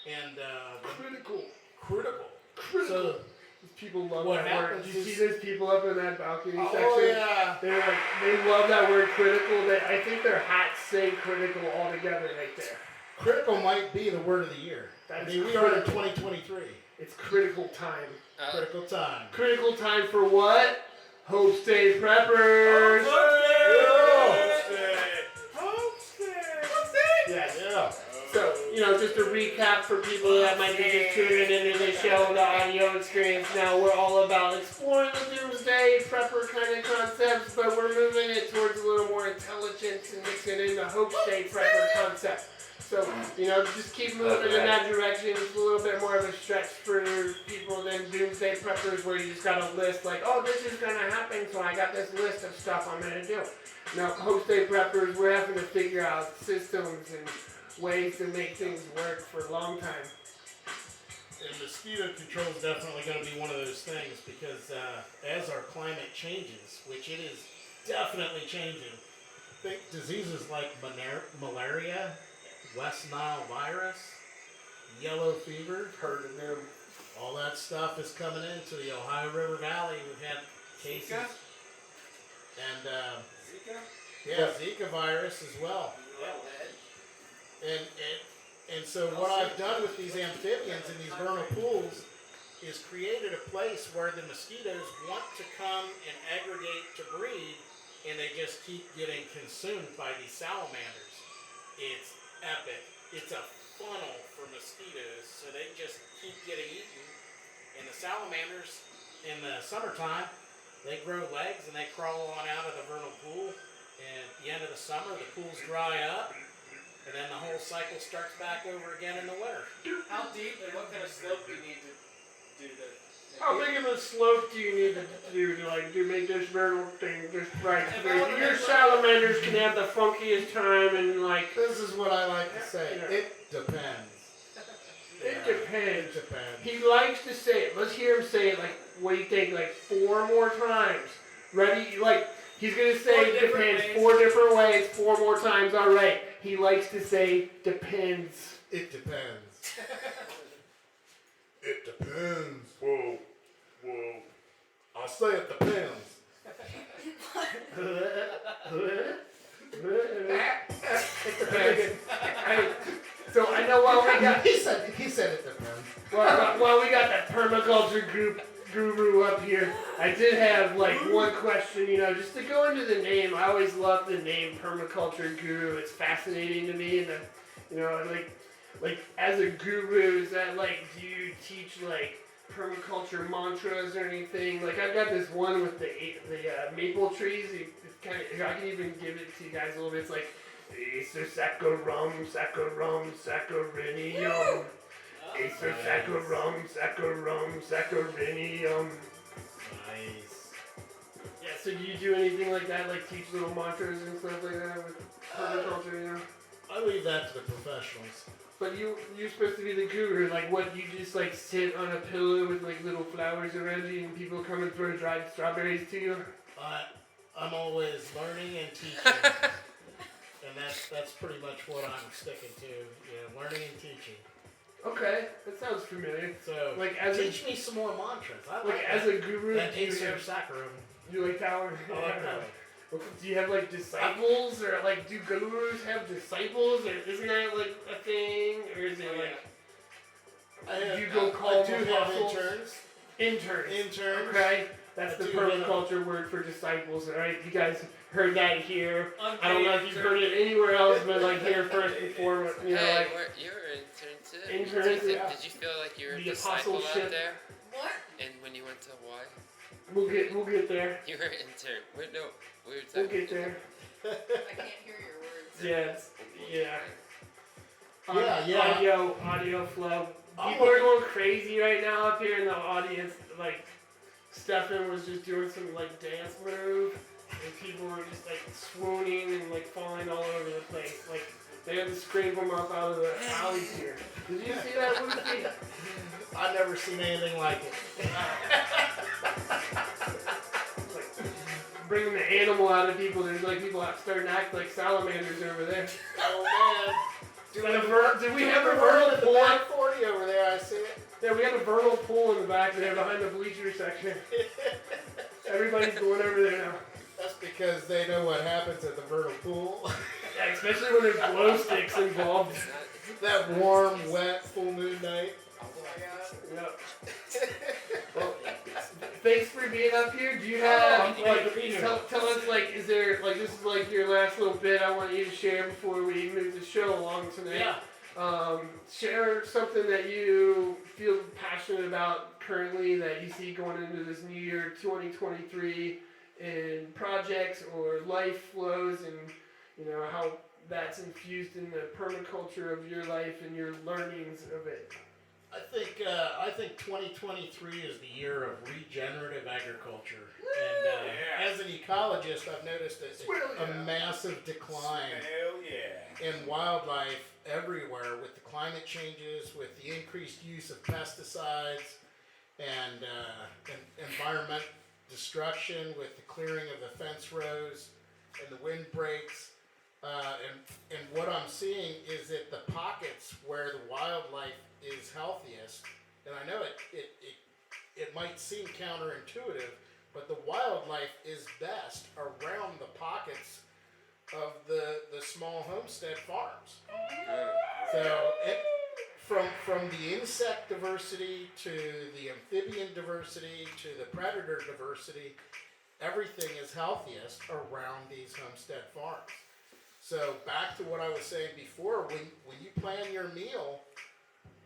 And critical. So people love what that word. happens Do you see is- those people up in that balcony section? Oh yeah. They're like, they love that word critical. I think their hats say critical altogether right there. Critical might be the word of the year. That I is mean, we are in critical. 2023. It's critical time. Critical time. Critical time for what? Host Day preppers. Yes. Yeah. So, just to recap for people that might be just tuning into the show, the audio experience now, we're all about exploring the doomsday prepper kind of concepts, but we're moving it towards a little more intelligence and mixing in the hope day prepper concept. So, just keep moving in that direction. It's a little bit more of a stretch for people than doomsday preppers, where you just got a list like, oh, this is going to happen, so I got this list of stuff I'm going to do. Now, host day preppers, we're having to figure out systems and ways to make things work for a long time. And mosquito control is definitely going to be one of those things, because as our climate changes, which it is definitely changing, think diseases like malaria, West Nile virus, yellow fever, Heard of them. all that stuff is coming into the Ohio River Valley. We've had cases. And Zika virus as well. And so what I've done with these amphibians in these vernal pools is created a place where the mosquitoes want to come and aggregate to breed, and they just keep getting consumed by these salamanders. It's epic. It's a funnel for mosquitoes, so they just keep getting eaten. And the salamanders in the summertime, they grow legs and they crawl on out of the vernal pool. And at the end of the summer, the pools dry up, and then the whole cycle starts back over again in the winter. How deep and what kind of slope do you need to do that? How big of a slope do you need to do to make this vernal thing just right? Your salamanders can have the funkiest time and like. This is what I like to say. It depends. It depends. It depends. He likes to say it. Let's hear him say it. Like, what do you think? Like 4 more times. Ready? Like he's gonna say it depends 4 different ways, 4 more times. All right. He likes to say depends. It depends. It depends. Whoa. I say it depends. It depends. So I know while we got he said it depends. while we got that permaculture guru up here, I did have like one question, just to go into the name. I always love the name permaculture guru. It's fascinating to me, and like as a guru, is that like, do you teach like permaculture mantras or anything? Like I've got this one with the maple trees. It's kind of, I can even give it to you guys a little bit. It's like Acer Saccharum, Saccharum, Saccharinnium. Acer Saccharum, Saccharum, Saccharinnium. Nice. Yeah, so do you do anything like that, like teach little mantras and stuff like that with permaculture, I leave that to the professionals. But you're supposed to be the guru. Like what, you just like sit on a pillow with like little flowers around you and people come and throw dried strawberries to you? I'm always learning and teaching. And that's pretty much what I'm sticking to. Learning and teaching. Okay, that sounds familiar. So like teach me some more mantras. I like as a guru, that do you Acer have Saccharum. You like that one? I like that one. Do you have like disciples, or like do gurus have disciples, or isn't that like a thing, or is it like do you go call I do have interns. Interns. Okay, that's the permaculture word for disciples. All right, you guys heard that here. I don't know if you've heard it anywhere else, but like here first before, like you were an intern too. Interns, yeah. Did you feel like you were a The disciple out apostleship. there? What? And when you went to Hawaii? We'll get there. You were an intern. We were We'll get there. I can't hear your words. Yeah. Audio flow. People are going crazy right now up here in the audience. Like, Stefan was just doing some like dance move, and people were just like swooning and like falling all over the place. Like, they had to scrape them up out of the alleys here. Did you see that, Woeste? I've never seen anything like it. Bringing the animal out of people. There's like people starting to act like salamanders over there. Oh man. Did we have a vernal pool? 40 over there, I see it. Yeah, we have a vernal pool in the back there behind the bleacher section. Everybody's going over there now. That's because they know what happens at the vernal pool. Yeah, especially when there's glow sticks involved. That warm, wet, full moon night. Yep. Well, thanks for being up here. Do you have tell us like, is there like, this is like your last little bit I want you to share before we move the show along tonight? Yeah. Share something that you feel passionate about currently that you see going into this new year 2023 in projects or life flows, and how that's infused in the permaculture of your life and your learnings of it. I think 2023 is the year of regenerative agriculture, and as an ecologist, I've noticed a massive decline in wildlife everywhere with the climate changes, with the increased use of pesticides, and environment destruction with the clearing of the fence rows and the windbreaks. And what I'm seeing is that the pockets where the wildlife is healthiest, and I know it might seem counterintuitive, but the wildlife is best around the pockets of the small homestead farms. So from the insect diversity to the amphibian diversity to the predator diversity, everything is healthiest around these homestead farms. So back to what I was saying before, when you plan your meal,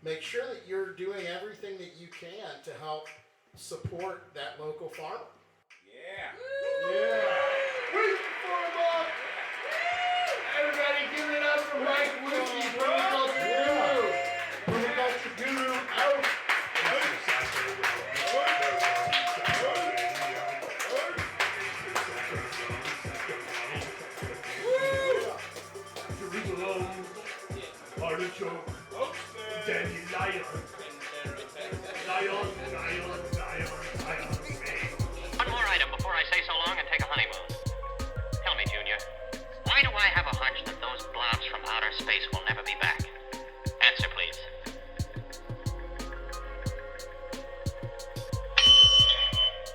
make sure that you're doing everything that you can to help support that local farmer. Yeah. Wakethefarmup. Everybody give it up for Mike Woeste, Permaculture Guru. Permaculture Guru out. One more item before I say so long and take a honeymoon. Tell me, Junior, why do I have a hunch that those blobs from outer space will never be back? Answer, please.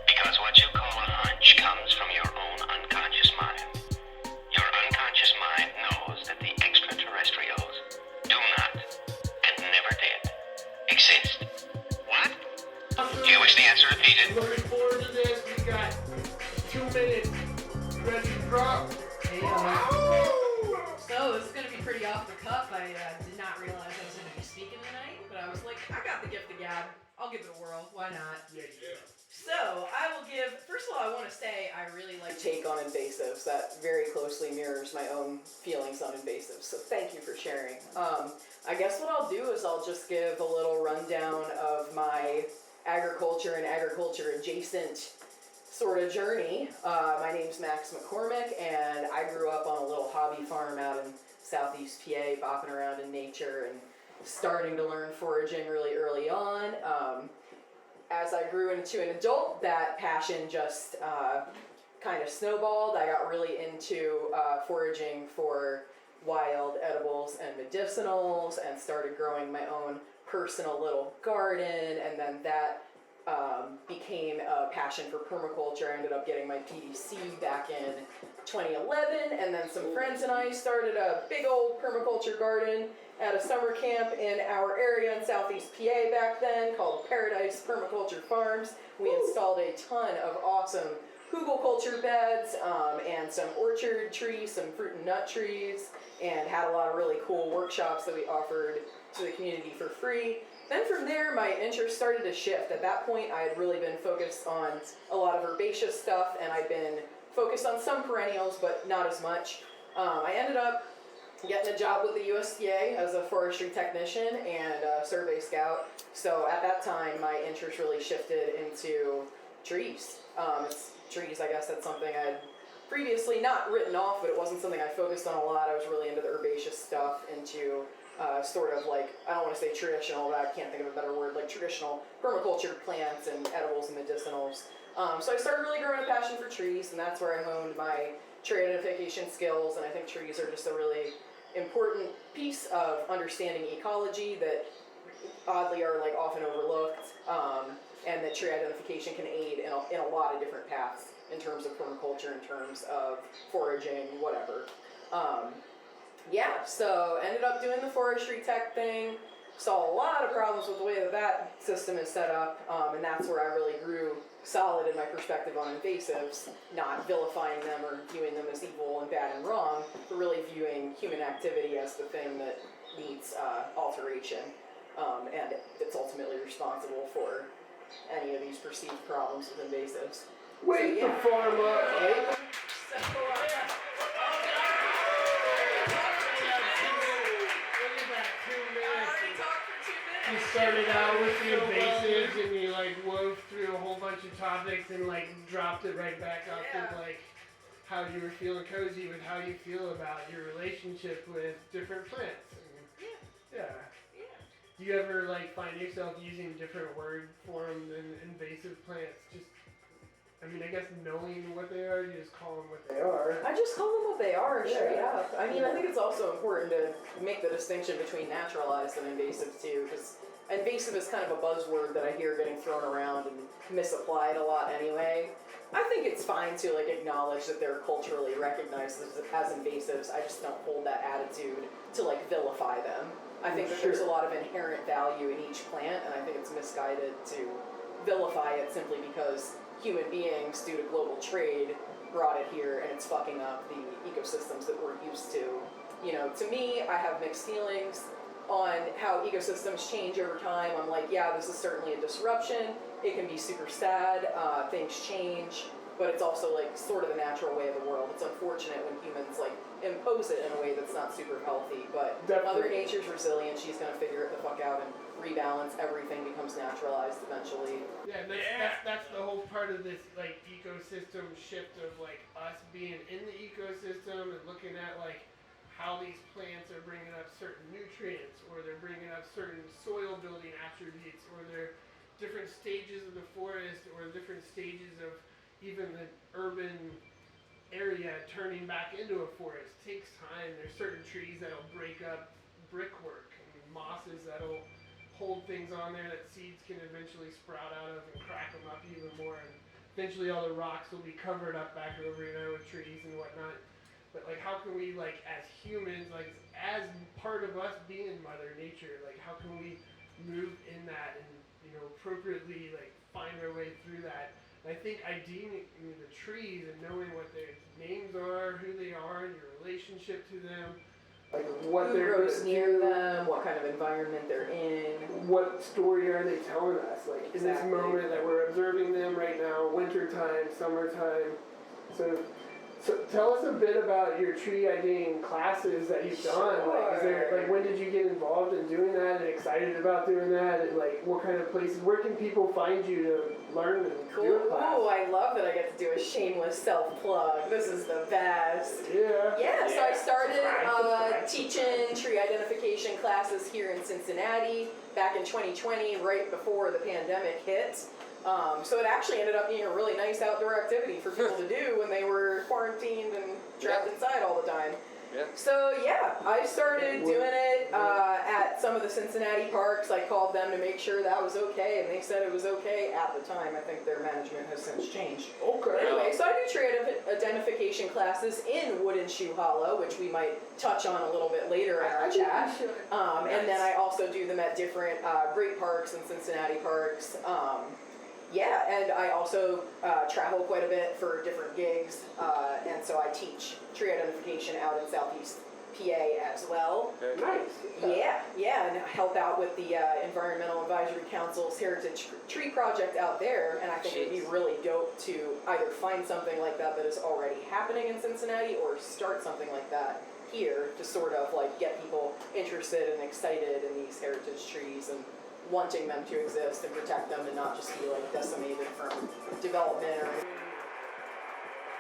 Because what you call a hunch comes from your own unconscious mind. Your unconscious mind knows that the extraterrestrials do not, and never did, exist. What? Do you wish the answer repeated? Looking forward to this. We got 2 minutes. Ready to drop. So this is going to be pretty off the cuff. I did not realize I was going to be speaking tonight, but I was like, I got the gift of gab. I'll give it a whirl. Why not? Yeah. So I will give, first of all, I want to say I really like take on invasives. That very closely mirrors my own feelings on invasives. So thank you for sharing. I guess what I'll do is I'll just give a little rundown of my agriculture and agriculture adjacent sort of journey. My name's Max McCormick, and I grew up on a little hobby farm out in southeast PA, bopping around in nature and starting to learn foraging really early on. As I grew into an adult, that passion just kind of snowballed. I got really into foraging for wild edibles and medicinals and started growing my own personal little garden, and then that became a passion for permaculture. I ended up getting my PDC back in 2011, and then some friends and I started a big old permaculture garden at a summer camp in our area in southeast PA back then called Paradise Permaculture Farms. We installed a ton of awesome hugelkulture beds and some orchard trees, some fruit and nut trees, and had a lot of really cool workshops that we offered to the community for free. Then from there, my interest started to shift. At that point, I had really been focused on a lot of herbaceous stuff, and I'd been focused on some perennials, but not as much. I ended up getting a job with the USDA as a forestry technician and a survey scout. So at that time, my interest really shifted into trees. Trees, I guess that's something I'd previously not written off, but it wasn't something I focused on a lot. I was really into the herbaceous stuff, into sort of like, I don't want to say traditional, but I can't think of a better word, like traditional permaculture plants and edibles and medicinals. So I started really growing a passion for trees, and that's where I honed my tree identification skills, and I think trees are just a really important piece of understanding ecology that oddly are like often overlooked, and that tree identification can aid in a lot of different paths in terms of permaculture, in terms of foraging, whatever. Yeah, so ended up doing the forestry tech thing, saw a lot of problems with the way that system is set up, and that's where I really grew solid in my perspective on invasives, not vilifying them or viewing them as evil and bad and wrong, but really viewing human activity as the thing that needs alteration, and it's ultimately responsible for any of these perceived problems with invasives. Wakethefarmup. You started out with the invasives and you like wove through a whole bunch of topics and like dropped it right back up to like how you were feeling cozy with how you feel about your relationship with different plants. And, Do you ever like find yourself using different word form than invasive plants? Just, I mean, I guess knowing what they are, you just call them what they are. I just call them what they are, straight up. I mean, I think it's also important to make the distinction between naturalized and invasive too, because invasive is kind of a buzzword that I hear getting thrown around and misapplied a lot anyway. I think it's fine to like acknowledge that they're culturally recognized as invasives. I just don't hold that attitude to like vilify them. I think that there's a lot of inherent value in each plant, and I think it's misguided to vilify it simply because human beings, due to global trade, brought it here, and it's fucking up the ecosystems that we're used to. You know, to me, I have mixed feelings on how ecosystems change over time. I'm like, yeah, this is certainly a disruption. It can be super sad. Things change, but it's also like sort of the natural way of the world. It's unfortunate when humans like impose it in a way that's not super healthy, but Mother Nature's resilient. She's gonna figure it the fuck out and rebalance. Everything becomes naturalized eventually. Yeah, that's the whole part of this like ecosystem shift of like us being in the ecosystem and looking at like how these plants are bringing up certain nutrients, or they're bringing up certain soil building attributes, or they're different stages of the forest or different stages of even the urban area turning back into a forest takes time. There's certain trees that'll break up brickwork and mosses that'll hold things on there that seeds can eventually sprout out of and crack them up even more. And eventually all the rocks will be covered up back over, with trees and whatnot. But like, how can we, like, as humans, like, as part of us being Mother Nature, like, how can we move in that and, appropriately, like, find our way through that? And I think IDing the trees and knowing what their names are, who they are, and your relationship to them, like what Who they're grows near them, what kind of environment they're in. what story are they telling us? Like, in this moment that we're observing them right now, wintertime, summertime. So tell us a bit about your tree IDing classes that you've done. Like, is there, like, when did you get involved in doing that and excited about doing that? And like, what kind of places, where can people find you to learn and do a class? Oh, I love that I get to do a shameless self-plug. This is the best. Yeah, so I started teaching tree identification classes here in Cincinnati back in 2020, right before the pandemic hit. So it actually ended up being a really nice outdoor activity for people to do when they were quarantined and trapped inside all the time. Yeah. So yeah, I started doing it at some of the Cincinnati parks. I called them to make sure that was okay, and they said it was okay at the time. I think their management has since changed. Okay. Anyway, so I do tree identification classes in Wooden Shoe Hollow, which we might touch on a little bit later in our chat. And then I also do them at different great parks and Cincinnati parks. Yeah, and I also travel quite a bit for different gigs, and so I teach tree identification out in Southeast PA as well. Nice. Yeah, and I help out with the Environmental Advisory Council's Heritage Tree Project out there, and I think it'd be really dope to either find something like that is already happening in Cincinnati or start something like that here to sort of like get people interested and excited in these heritage trees and wanting them to exist and protect them and not just be like decimated from development or anything.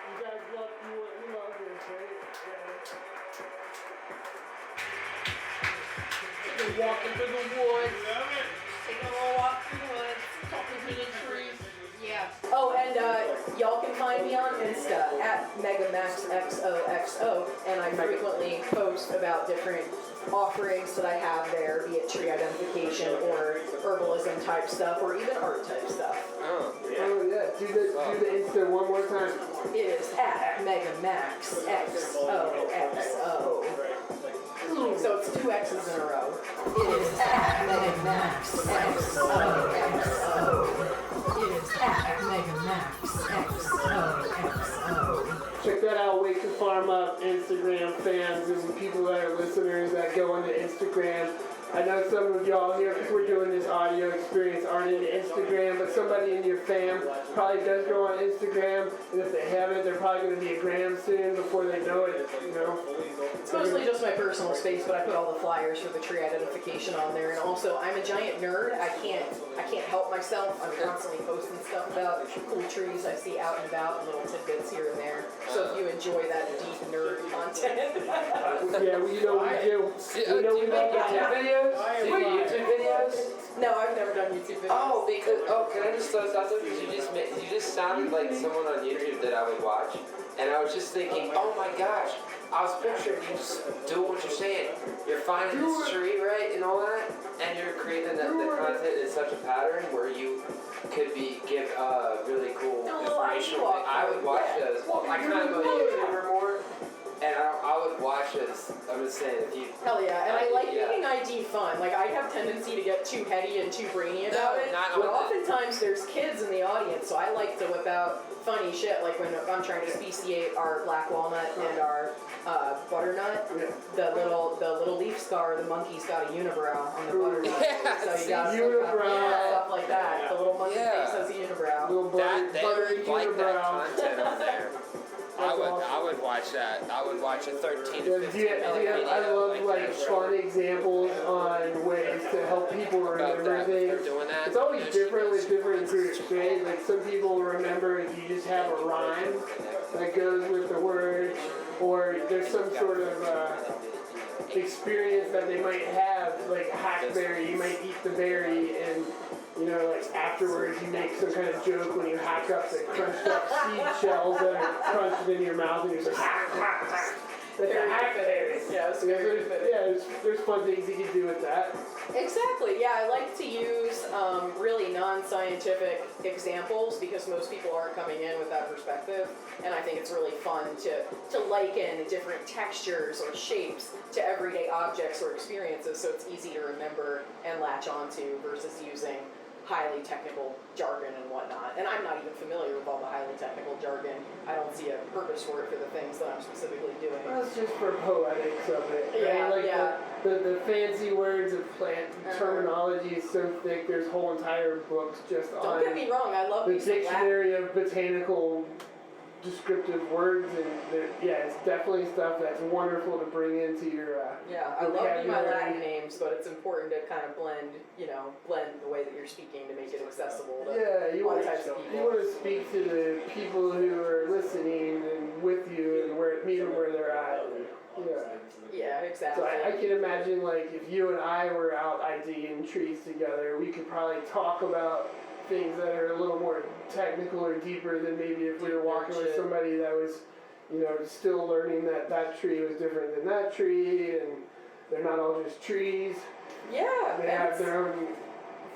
You guys love this, right? Yeah. Walking through the woods. Taking a little walk through the woods, talking to the trees. Yeah. Oh, and y'all can find me on Insta at MegaMax.an, and I frequently post about different offerings that I have there, be it tree identification or herbalism type stuff or even art type stuff. Oh yeah. Do the Insta one more time. It is at MegaMax.an. So it's 2 X's in a row. It is at MegaMax.an. It is at MegaMax.an. Check that out, Wakethefarmup Instagram fans and people that are listeners that go into Instagram. I know some of y'all here, because we're doing this audio experience, aren't into Instagram, but somebody in your fam probably does go on Instagram, and if they haven't, they're probably going to be a gram soon before they know it, It's mostly just my personal space, but I put all the flyers for the tree identification on there, and also, I'm a giant nerd. I can't help myself. I'm constantly posting stuff about cool trees I see out and about, and little tidbits here and there. So if you enjoy that deep nerd content. Yeah, well, you know we do. We know we make YouTube videos. Do you do YouTube videos? No, I've never done YouTube videos. Can I just throw something? Because you just sounded like someone on YouTube that I would watch, and I was just thinking, oh my gosh, I was picturing you just doing what you're saying. You're finding this tree, right, and all that, and you're creating the content in such a pattern where you could give really cool information. I would watch those. I kind of go YouTuber more. And I would watch this. I'm just saying, if you. Hell yeah, and I like making ID fun. Like, I have tendency to get too heady and too brainy about it. But oftentimes there's kids in the audience, so I like to whip out funny shit. Like when I'm trying to speciate our black walnut and our butternut, the little leaf scar, the monkey's got a unibrow on the butternut. So you got stuff like that. The little monkey face has a unibrow. Buttery unibrow. That content on there. I would watch that. I would watch a 13 to 15 minute video. I love like fun examples on ways to help people remember things. It's always different with different groups, right? Like some people remember if you just have a rhyme that goes with the word, or there's some sort of experience that they might have, like hackberry, you might eat the berry, and You know, like afterwards you make some kind of joke when you hack up the crunched up seed shells that are crunched in your mouth and you're just that's a hack there. Yeah, it's very fitting. Yeah, there's fun things you can do with that. Exactly, yeah, I like to use really non-scientific examples because most people aren't coming in with that perspective, and I think it's really fun to liken different textures or shapes to everyday objects or experiences so it's easy to remember and latch onto versus using highly technical jargon and whatnot. And I'm not even familiar with all the highly technical jargon. I don't see a purpose for it for the things that I'm specifically doing. Well, it's just for poetics of it. Yeah, right? Like yeah. The fancy words of plant terminology is so thick, there's whole entire books just on Don't get me wrong, I love the me some Latin. dictionary of botanical descriptive words, and yeah, it's definitely stuff that's wonderful to bring into your Yeah, I love me my vocabulary. Latin names, but it's important to kind of blend the way that you're speaking to make it accessible to Yeah, you all want types of people. you want to speak to the people who are listening and with you and meet them where they're at. And, yeah. Yeah, exactly. So I can imagine, like, if you and I were out IDing trees together, we could probably talk about things that are a little more technical or deeper than maybe if we were walking with somebody that was, still learning that tree was different than that tree, and they're not all just trees. Yeah, They have their own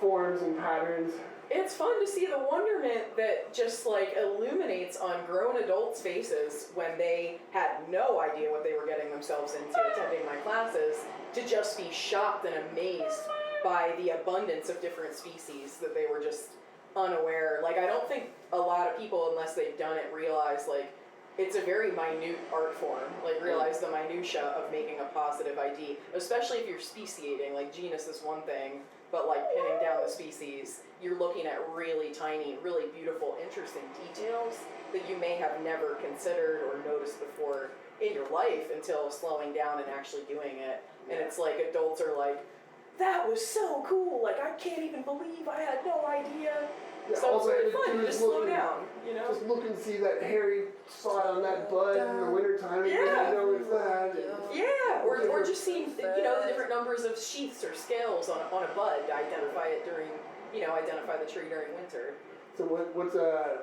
forms and patterns. it's fun to see the wonderment that just like illuminates on grown adults' faces when they had no idea what they were getting themselves into attending my classes, to just be shocked and amazed by the abundance of different species that they were just unaware. Like, I don't think a lot of people, unless they've done it, realize like it's a very minute art form. Like, realize the minutia of making a positive ID, especially if you're speciating. Like, genus is one thing, but like pinning down the species, you're looking at really tiny, really beautiful, interesting details that you may have never considered or noticed before in your life until slowing down and actually doing it. And it's like adults are like, that was so cool, like I can't even believe I had no idea. Yeah, So it's really all they fun do to is just slow look down, Just look and see that hairy spot on that bud in the wintertime, and you know it's that. Yeah, or just seeing the different numbers of sheaths or scales on a bud to identify it during, identify the tree during winter. So what's a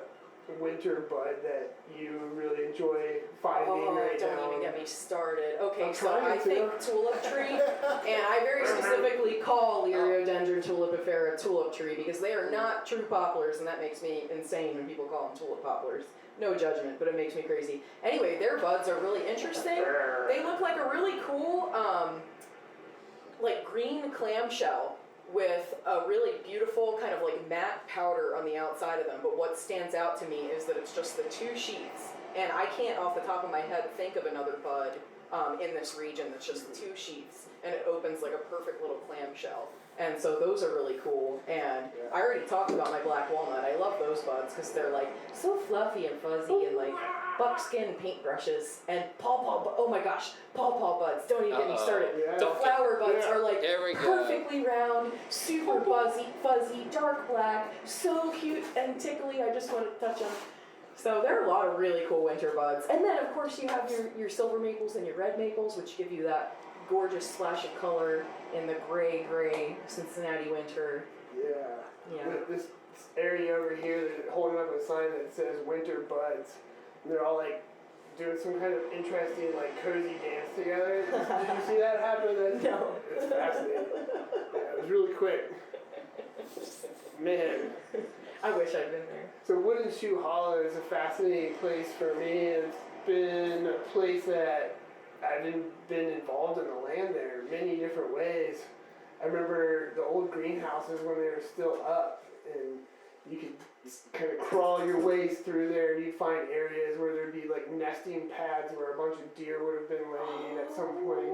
winter bud that you really enjoy finding right now? Don't even get me started. Okay, I'm so I trying to. think tulip tree, and I very specifically call Liriodendron tulipifera tulip tree because they are not true poplars, and that makes me insane when people call them tulip poplars. No judgment, but it makes me crazy. Anyway, their buds are really interesting. They look like a really cool, like green clamshell with a really beautiful kind of like matte powder on the outside of them. But what stands out to me is that it's just the two sheaths. And I can't off the top of my head think of another bud in this region that's just two sheaths. And it opens like a perfect little clamshell. And so those are really cool. And I already talked about my black walnut. I love those buds because they're like so fluffy and fuzzy and like buckskin paintbrushes and oh my gosh, pawpaw buds. Don't even get me started. The flower buds are like perfectly round, super fuzzy, dark black, so cute and tickly. I just want to touch them. So there are a lot of really cool winter buds. And then of course you have your silver maples and your red maples, which give you that gorgeous splash of color in the gray Cincinnati winter. Yeah. This area over here, they're holding up a sign that says winter buds. And they're all like doing some kind of interesting like cozy dance together. Did you see that happen? No. It's fascinating. Yeah, it was really quick. Man. I wish I'd been there. So Wooden Shoe Hollow is a fascinating place for me. It's been a place that I've been involved in the land there many different ways. I remember the old greenhouses when they were still up, and you could kind of crawl your ways through there, and you'd find areas where there'd be like nesting pads where a bunch of deer would have been laying at some point.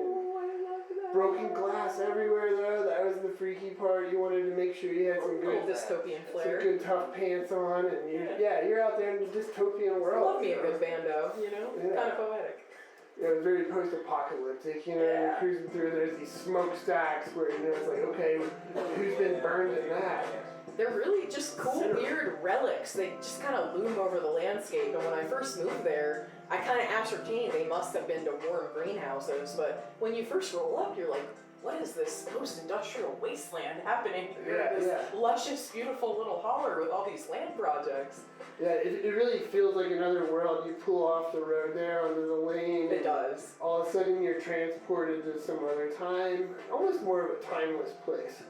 Broken glass everywhere though, that was the freaky part. You wanted to make sure you had some good dystopian flair. Some good tough pants on, and you're out there in the dystopian world. I love me a good bando, kind of poetic. It was very post-apocalyptic, you're cruising through, there's these smokestacks where, it's like, okay, who's been burned in that? They're really just cool, weird relics. They just kind of loom over the landscape, and when I first moved there, I kind of ascertained they must have been to warm greenhouses, but when you first roll up, you're like, what is this post-industrial wasteland happening here? Yeah, This yeah. luscious, beautiful little holler with all these land projects. Yeah, it really feels like another world. You pull off the road there onto the lane. It does. All of a sudden you're transported to some other time. Almost more of a timeless place.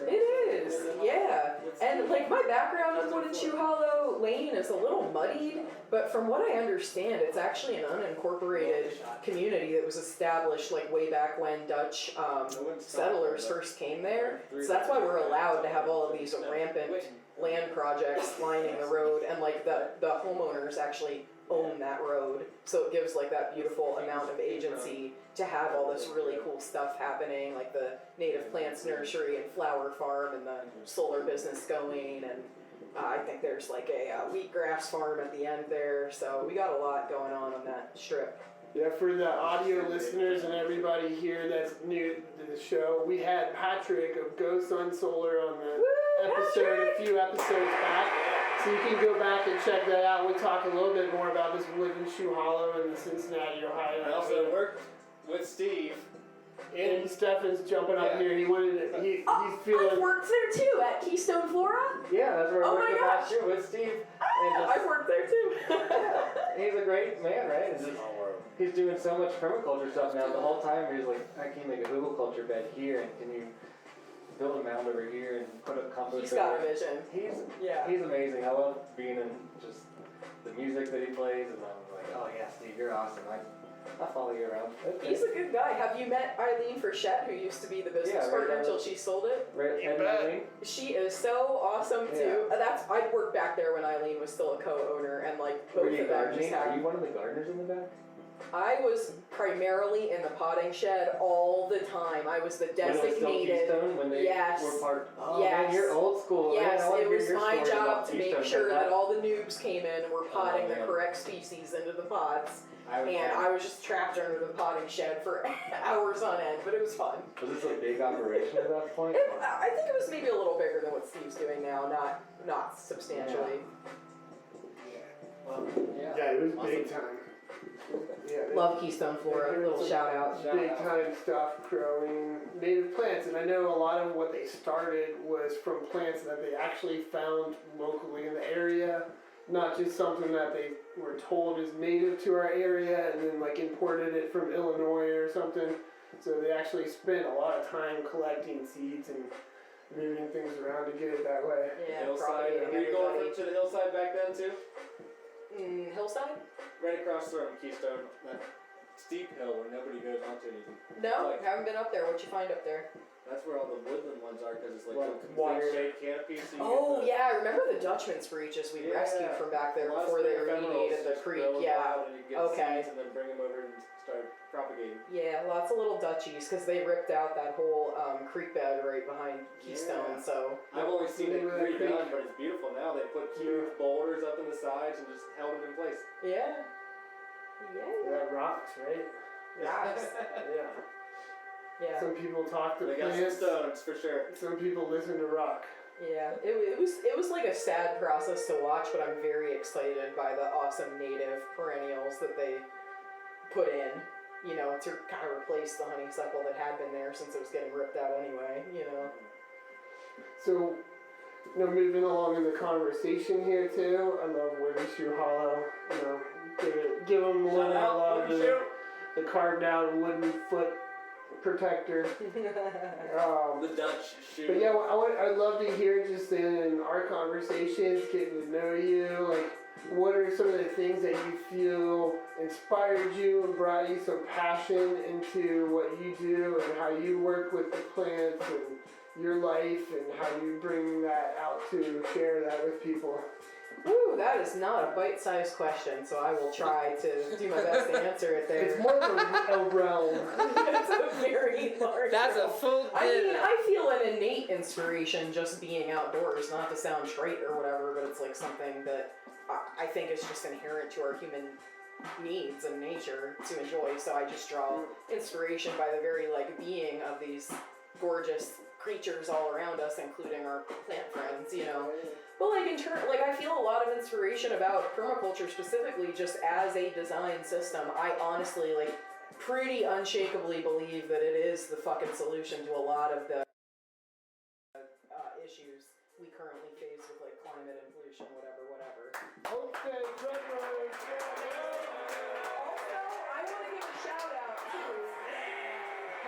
It is, yeah. And like my background on Wooden Shoe Hollow Lane is a little muddied, but from what I understand, it's actually an unincorporated community that was established like way back when Dutch settlers first came there. So that's why we're allowed to have all of these rampant land projects lining the road, and like the homeowners actually own that road, so it gives like that beautiful amount of agency to have all this really cool stuff happening, like the native plants nursery and flower farm and the solar business going, and I think there's like a wheatgrass farm at the end there, so we got a lot going on that strip. Yeah, for the audio listeners and everybody here that's new to the show, we had Patrick of Ghost on Solar on the episode, a few episodes back. So you can go back and check that out. We talk a little bit more about this Wooden Shoe Hollow in Cincinnati, Ohio. I also worked with Steve. And Stefan's jumping up here. He wanted to, he's I've feeling. worked there too, at Keystone Flora. Yeah, that's where I Oh worked my with gosh. last year with Steve. I've worked there too. He's a great man, right? And just, he's doing so much permaculture stuff now. The whole time he's like, I can make a hugelkultur bed here, and can you build a mound over here and put up compost? He's got a vision. He's amazing. I love being in just the music that he plays, and I'm like, oh yeah, Steve, you're awesome. I follow you around. He's a good guy. Have you met Eileen Frechette, who used to be the business partner until she sold it? Right, Eileen? She is so awesome too. I'd worked back there when Eileen was still a co-owner, and like both Were you of them just gardening? Are had. you one of the gardeners in the back? I was primarily in the potting shed all the time. I was the When it was still designated. Keystone, when they Yes. were part. Oh Yes. man, you're old school. Yes, man, I wanna it hear was your my story job about to Keystone, make sure 'cause that all the noobs came in and were potting the man. correct species into the pots. was And I was just trapped under the potting shed for hours on end, but it was fun. Was this a big operation at that point? I think it was maybe a little bigger than what Steve's doing now, not substantially. Well, Yeah, it was big time. Yeah, Love Keystone Flora, little shout out. Big time stuff growing native plants, and I know a lot of what they started was from plants that they actually found locally in the area, not just something that they were told is native to our area and then like imported it from Illinois or something. So they actually spent a lot of time collecting seeds and moving things around to get it that way. Yeah, Hillside. propagating Were you going everybody. to the hillside back then too? Hillside? Right across from Keystone, that steep hill where nobody goes onto anything. No, Like- haven't been up there. What'd you find up there? That's where all the woodland ones are, because it's like Like a complete wire. shade canopy. So you Oh get the, yeah, I remember the Dutchman screeches we rescued from back there lots before of they ephemerals remediated the just creek. grow Yeah. wild, and you get Okay. seeds and then bring them over and start propagating. Yeah, lots of little Dutchies because they ripped out that whole creek bed right behind Keystone. Yeah. So I've only seen it Remember that redone, creek? but it's beautiful now. They put huge boulders up in the sides and just held it in place. yeah, That rocks, right? Rocks. Yeah. yeah. Some people talk to They got some plants. stones for sure. Some people listen to rock. Yeah, it was like a sad process to watch, but I'm very excited by the awesome native perennials that they put in, you know, to kind of replace the honeysuckle that had been there since it was getting ripped out anyway, you know. So, you know, moving along in the conversation here too, I love Wooden Shoe Hollow. You know, give them a little love. The carved out wooden foot protector. The Dutch shoe. But yeah, I'd love to hear just in our conversations, getting to know you, like what are some of the things that you feel inspired you and brought you some passion into what you do and how you work with the plants and your life and how you bring that out to share that with people? Woo, that is not a bite-sized question, so I will try to do my best to answer it there. It's more of a realm. It's a very large That's a realm. full I mean, dinner. I feel an innate inspiration just being outdoors, not to sound straight or whatever, but it's like something that I think is just inherent to our human needs and nature to enjoy, so I just draw inspiration by the very being of these gorgeous creatures all around us, including our plant friends, you know. But I feel a lot of inspiration about permaculture specifically just as a design system. I honestly pretty unshakably believe that it is the fucking solution to a lot of the issues we currently face with like climate and pollution, whatever. Okay, February. Also, I want to give a shout out to.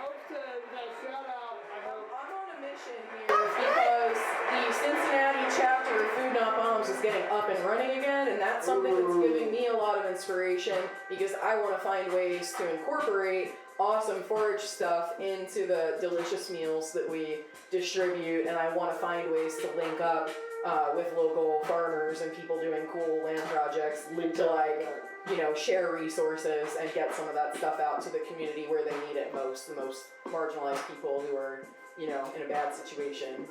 We got a shout out. I'm on a mission here because the Cincinnati chapter of Food Not Bombs is getting up and running again, and that's something that's giving me a lot of inspiration because I want to find ways to incorporate awesome forage stuff into the delicious meals that we distribute, and I want to find ways to link up with local farmers and people doing cool land projects to like, you know, share resources and get some of that stuff out to the community where they need it most, the most marginalized people who are, you know, in a bad situation.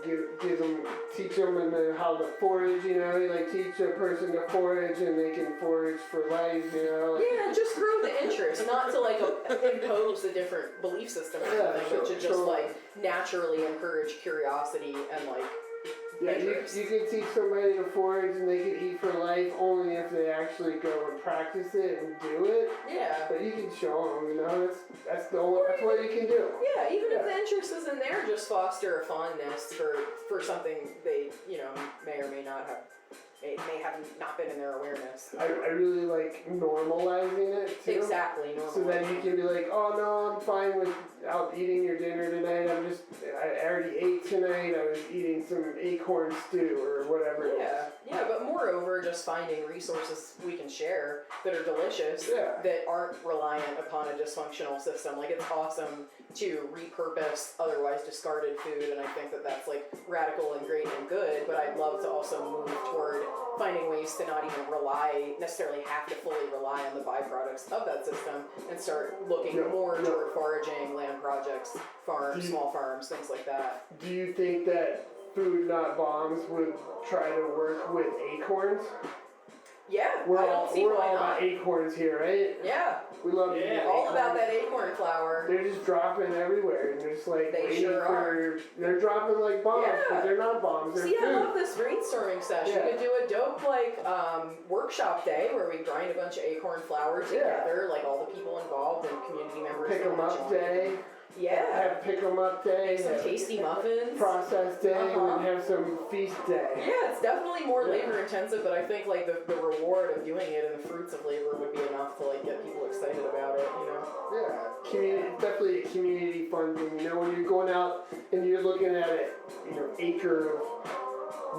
Teach them how to forage, you know, like teach a person to forage and they can forage for life, you know. Yeah, just grow the interest, not to like impose a different belief system or something, but to just like naturally encourage curiosity and like interest. You can teach somebody to forage and they can eat for life only if they actually go and practice it and do it. Yeah. But you can show them, you know, that's what you can do. Yeah, even if the interest isn't there, just foster a fondness for something they, you know, may or may not have. May have not been in their awareness. I really like normalizing it too. Exactly, so that you can be like, oh no, I'm fine with out eating your dinner tonight. I already ate tonight. I was eating some acorn stew or whatever. Yeah, but moreover, just finding resources we can share that are delicious, that aren't reliant upon a dysfunctional system. Like, it's awesome to repurpose otherwise discarded food, and I think that that's like radical and great and good, but I'd love to also move toward finding ways to not even necessarily have to fully rely on the byproducts of that system and start looking more toward foraging, land projects, small farms, things like that. Do you think that Food Not Bombs would try to work with acorns? Yeah, we're I all don't see why not. about acorns here, right? Yeah. We love all about that acorn flour. They're just dropping everywhere, and they're just like they're dropping like bombs, but they're not bombs. They're food. I love this brainstorming session. We could do a dope workshop day where we grind a bunch of acorn flour together, like all the people involved and community members. Pick 'em up day. Yeah. Have pick 'em up day. Make some tasty muffins. Process day, and have some feast day. Yeah, it's definitely more labor intensive, but I think like the reward of doing it and the fruits of labor would be enough to like get people excited about it, you know? Yeah, definitely a community fun thing. You know, when you're going out and you're looking at it, you know, acre of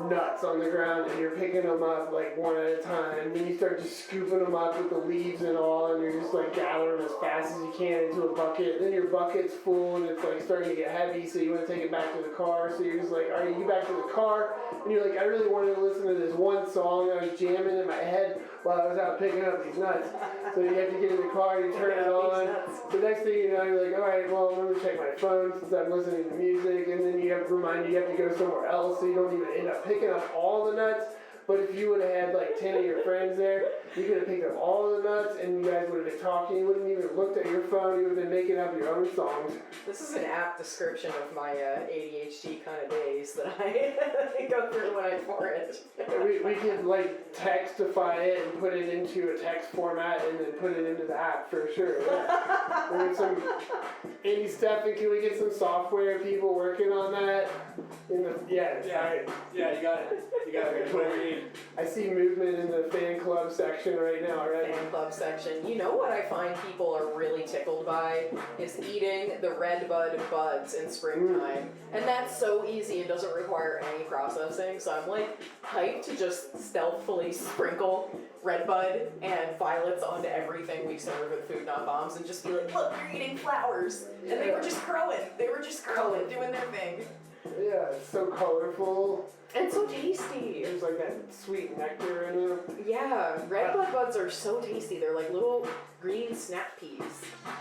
nuts on the ground and you're picking them up like one at a time, and then you start just scooping them up with the leaves and all, and you're just like gathering them as fast as you can into a bucket. Then your bucket's full and it's like starting to get heavy, so you want to take it back to the car. So you're just like, all right, you back to the car, and you're like, I really wanted to listen to this one song I was jamming in my head while I was out picking up these nuts. So you have to get in the car, you turn it on. The next thing you know, you're like, all right, well, I'm gonna check my phone since I'm listening to music, and then you have to remind you have to go somewhere else, so you don't even end up picking up all the nuts. But if you would have had like 10 of your friends there, you could have picked up all the nuts and you guys would have been talking. You wouldn't even looked at your phone. You would have been making up your own songs. This is an apt description of my ADHD kind of days that I go through when I forage. we could like textify it and put it into a text format and then put it into the app for sure. Yeah. We get some Andy Stephen, can we get some software people working on that? You got it. You got it. Whatever you need. I see movement in the fan club section right now, right? Fan club section. You know what I find people are really tickled by is eating the red bud buds in springtime. And that's so easy and doesn't require any processing. So I'm like hyped to just stealthily sprinkle red bud and violets onto everything we serve at Food Not Bombs and just be like, look, you're eating flowers. And they were just growing. Doing their thing. Yeah, it's so colorful. And so tasty. There's like that sweet nectar in them. Yeah, red bud buds are so tasty. They're like little green snap peas.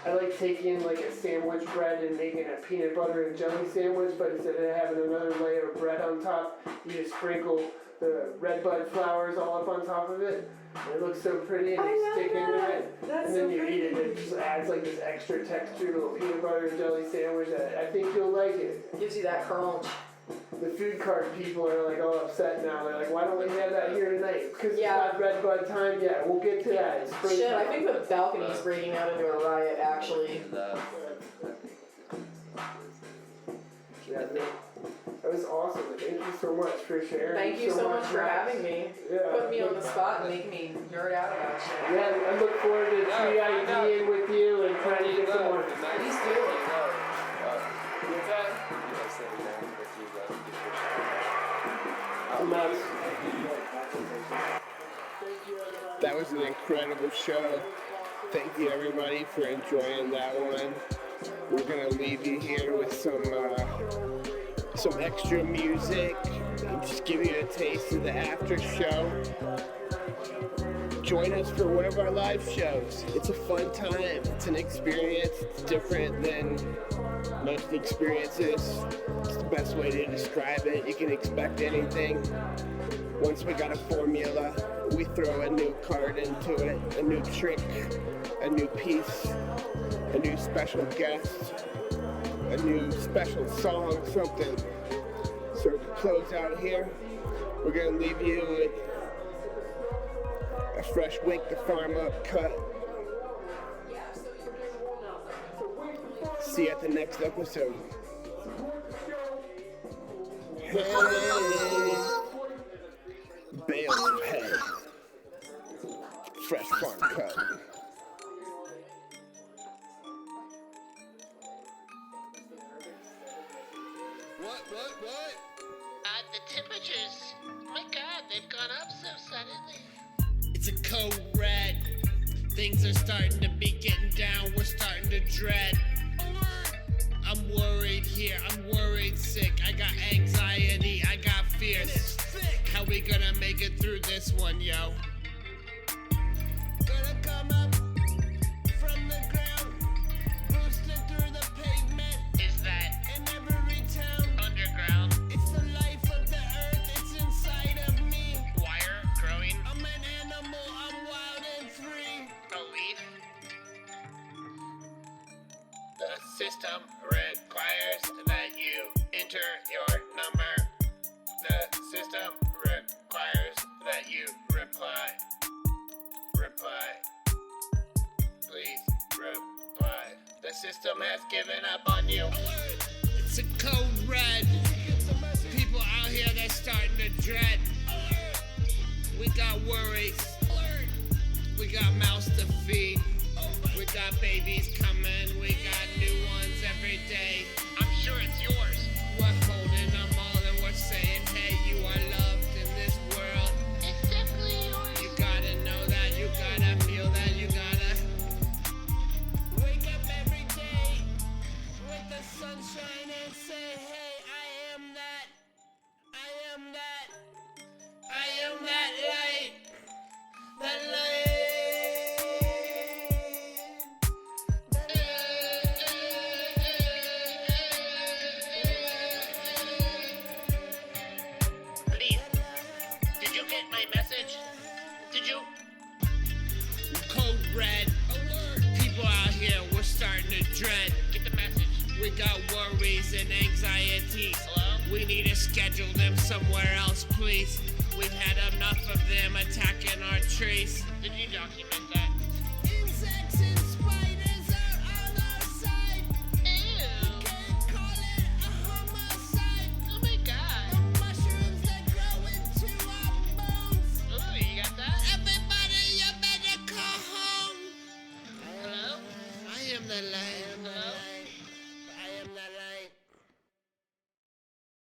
I like taking like a sandwich bread and making a peanut butter and jelly sandwich, but instead of having another layer of bread on top, you just sprinkle the red bud flowers all up on top of it. And it looks so pretty, and you stick into it, and then you eat it, and it just adds like this extra texture to a peanut butter and jelly sandwich that I think you'll like it. Gives you that crunch. The food cart people are like all upset now. They're like, why don't we have that here tonight? Because it's not red bud time yet. We'll get to that. It's springtime. Shit, I think the balcony's breaking out into a riot, actually. Yeah, that was awesome. Thank you so much for sharing. Thank you so much for having me. Yeah. Putting me on the spot and making me nerd out about shit. Yeah, I look forward to TIDing with you and trying to get some more. Please do. That was an incredible show. Thank you everybody for enjoying that one. We're gonna leave you here with some extra music and just give you a taste of the after show. Join us for one of our live shows. It's a fun time. It's an experience. It's different than most experiences. It's the best way to describe it. You can expect anything. Once we got a formula, we throw a new card into it, a new trick, a new piece, a new special guest, a new special song, something. So to close out here, we're gonna leave you with a fresh Wakethefarmup cut. See you at the next episode. Hey, bales of hay. Fresh farm cut. What? The temperatures, my God, they've gone up so suddenly. It's a code red. Things are starting to be getting down. We're starting to dread. I'm worried here. I'm worried sick. I got anxiety. I got fears. How we gonna make it through this one, yo? Gonna come up from the ground, boosting through the pavement. Is that In every town, underground? it's the life of the earth. It's inside of me. Wire growing? I'm an animal. I'm wild and free. A leaf? The system requires that you enter your number. The system requires that you reply. Please reply. The system has given up on you. It's a code red. People out here, they're starting to dread. We got worries. We got mouths to feed. We got babies coming. We got new ones every day. I'm sure it's yours. We're holding them all and we're saying, hey, you are loved in this world. It's definitely yours. You gotta know that, you gotta feel that, you gotta wake up every day with the sunshine and say, hey, I am that. I am that. I am that light. That light. Please, did you get my message? Did you? Code red. People out here, we're starting to dread. Get the message. We got worries and anxieties. Hello? We need to schedule them somewhere else, please. We've had enough of them attacking our trees. Did you document that? Insects and spiders are on our side. Ew. Can't call it a homicide. Oh my God. The mushrooms that grow into our bones. Ooh, you got that? Everybody, you better go home. Hello? I am the light. Hello?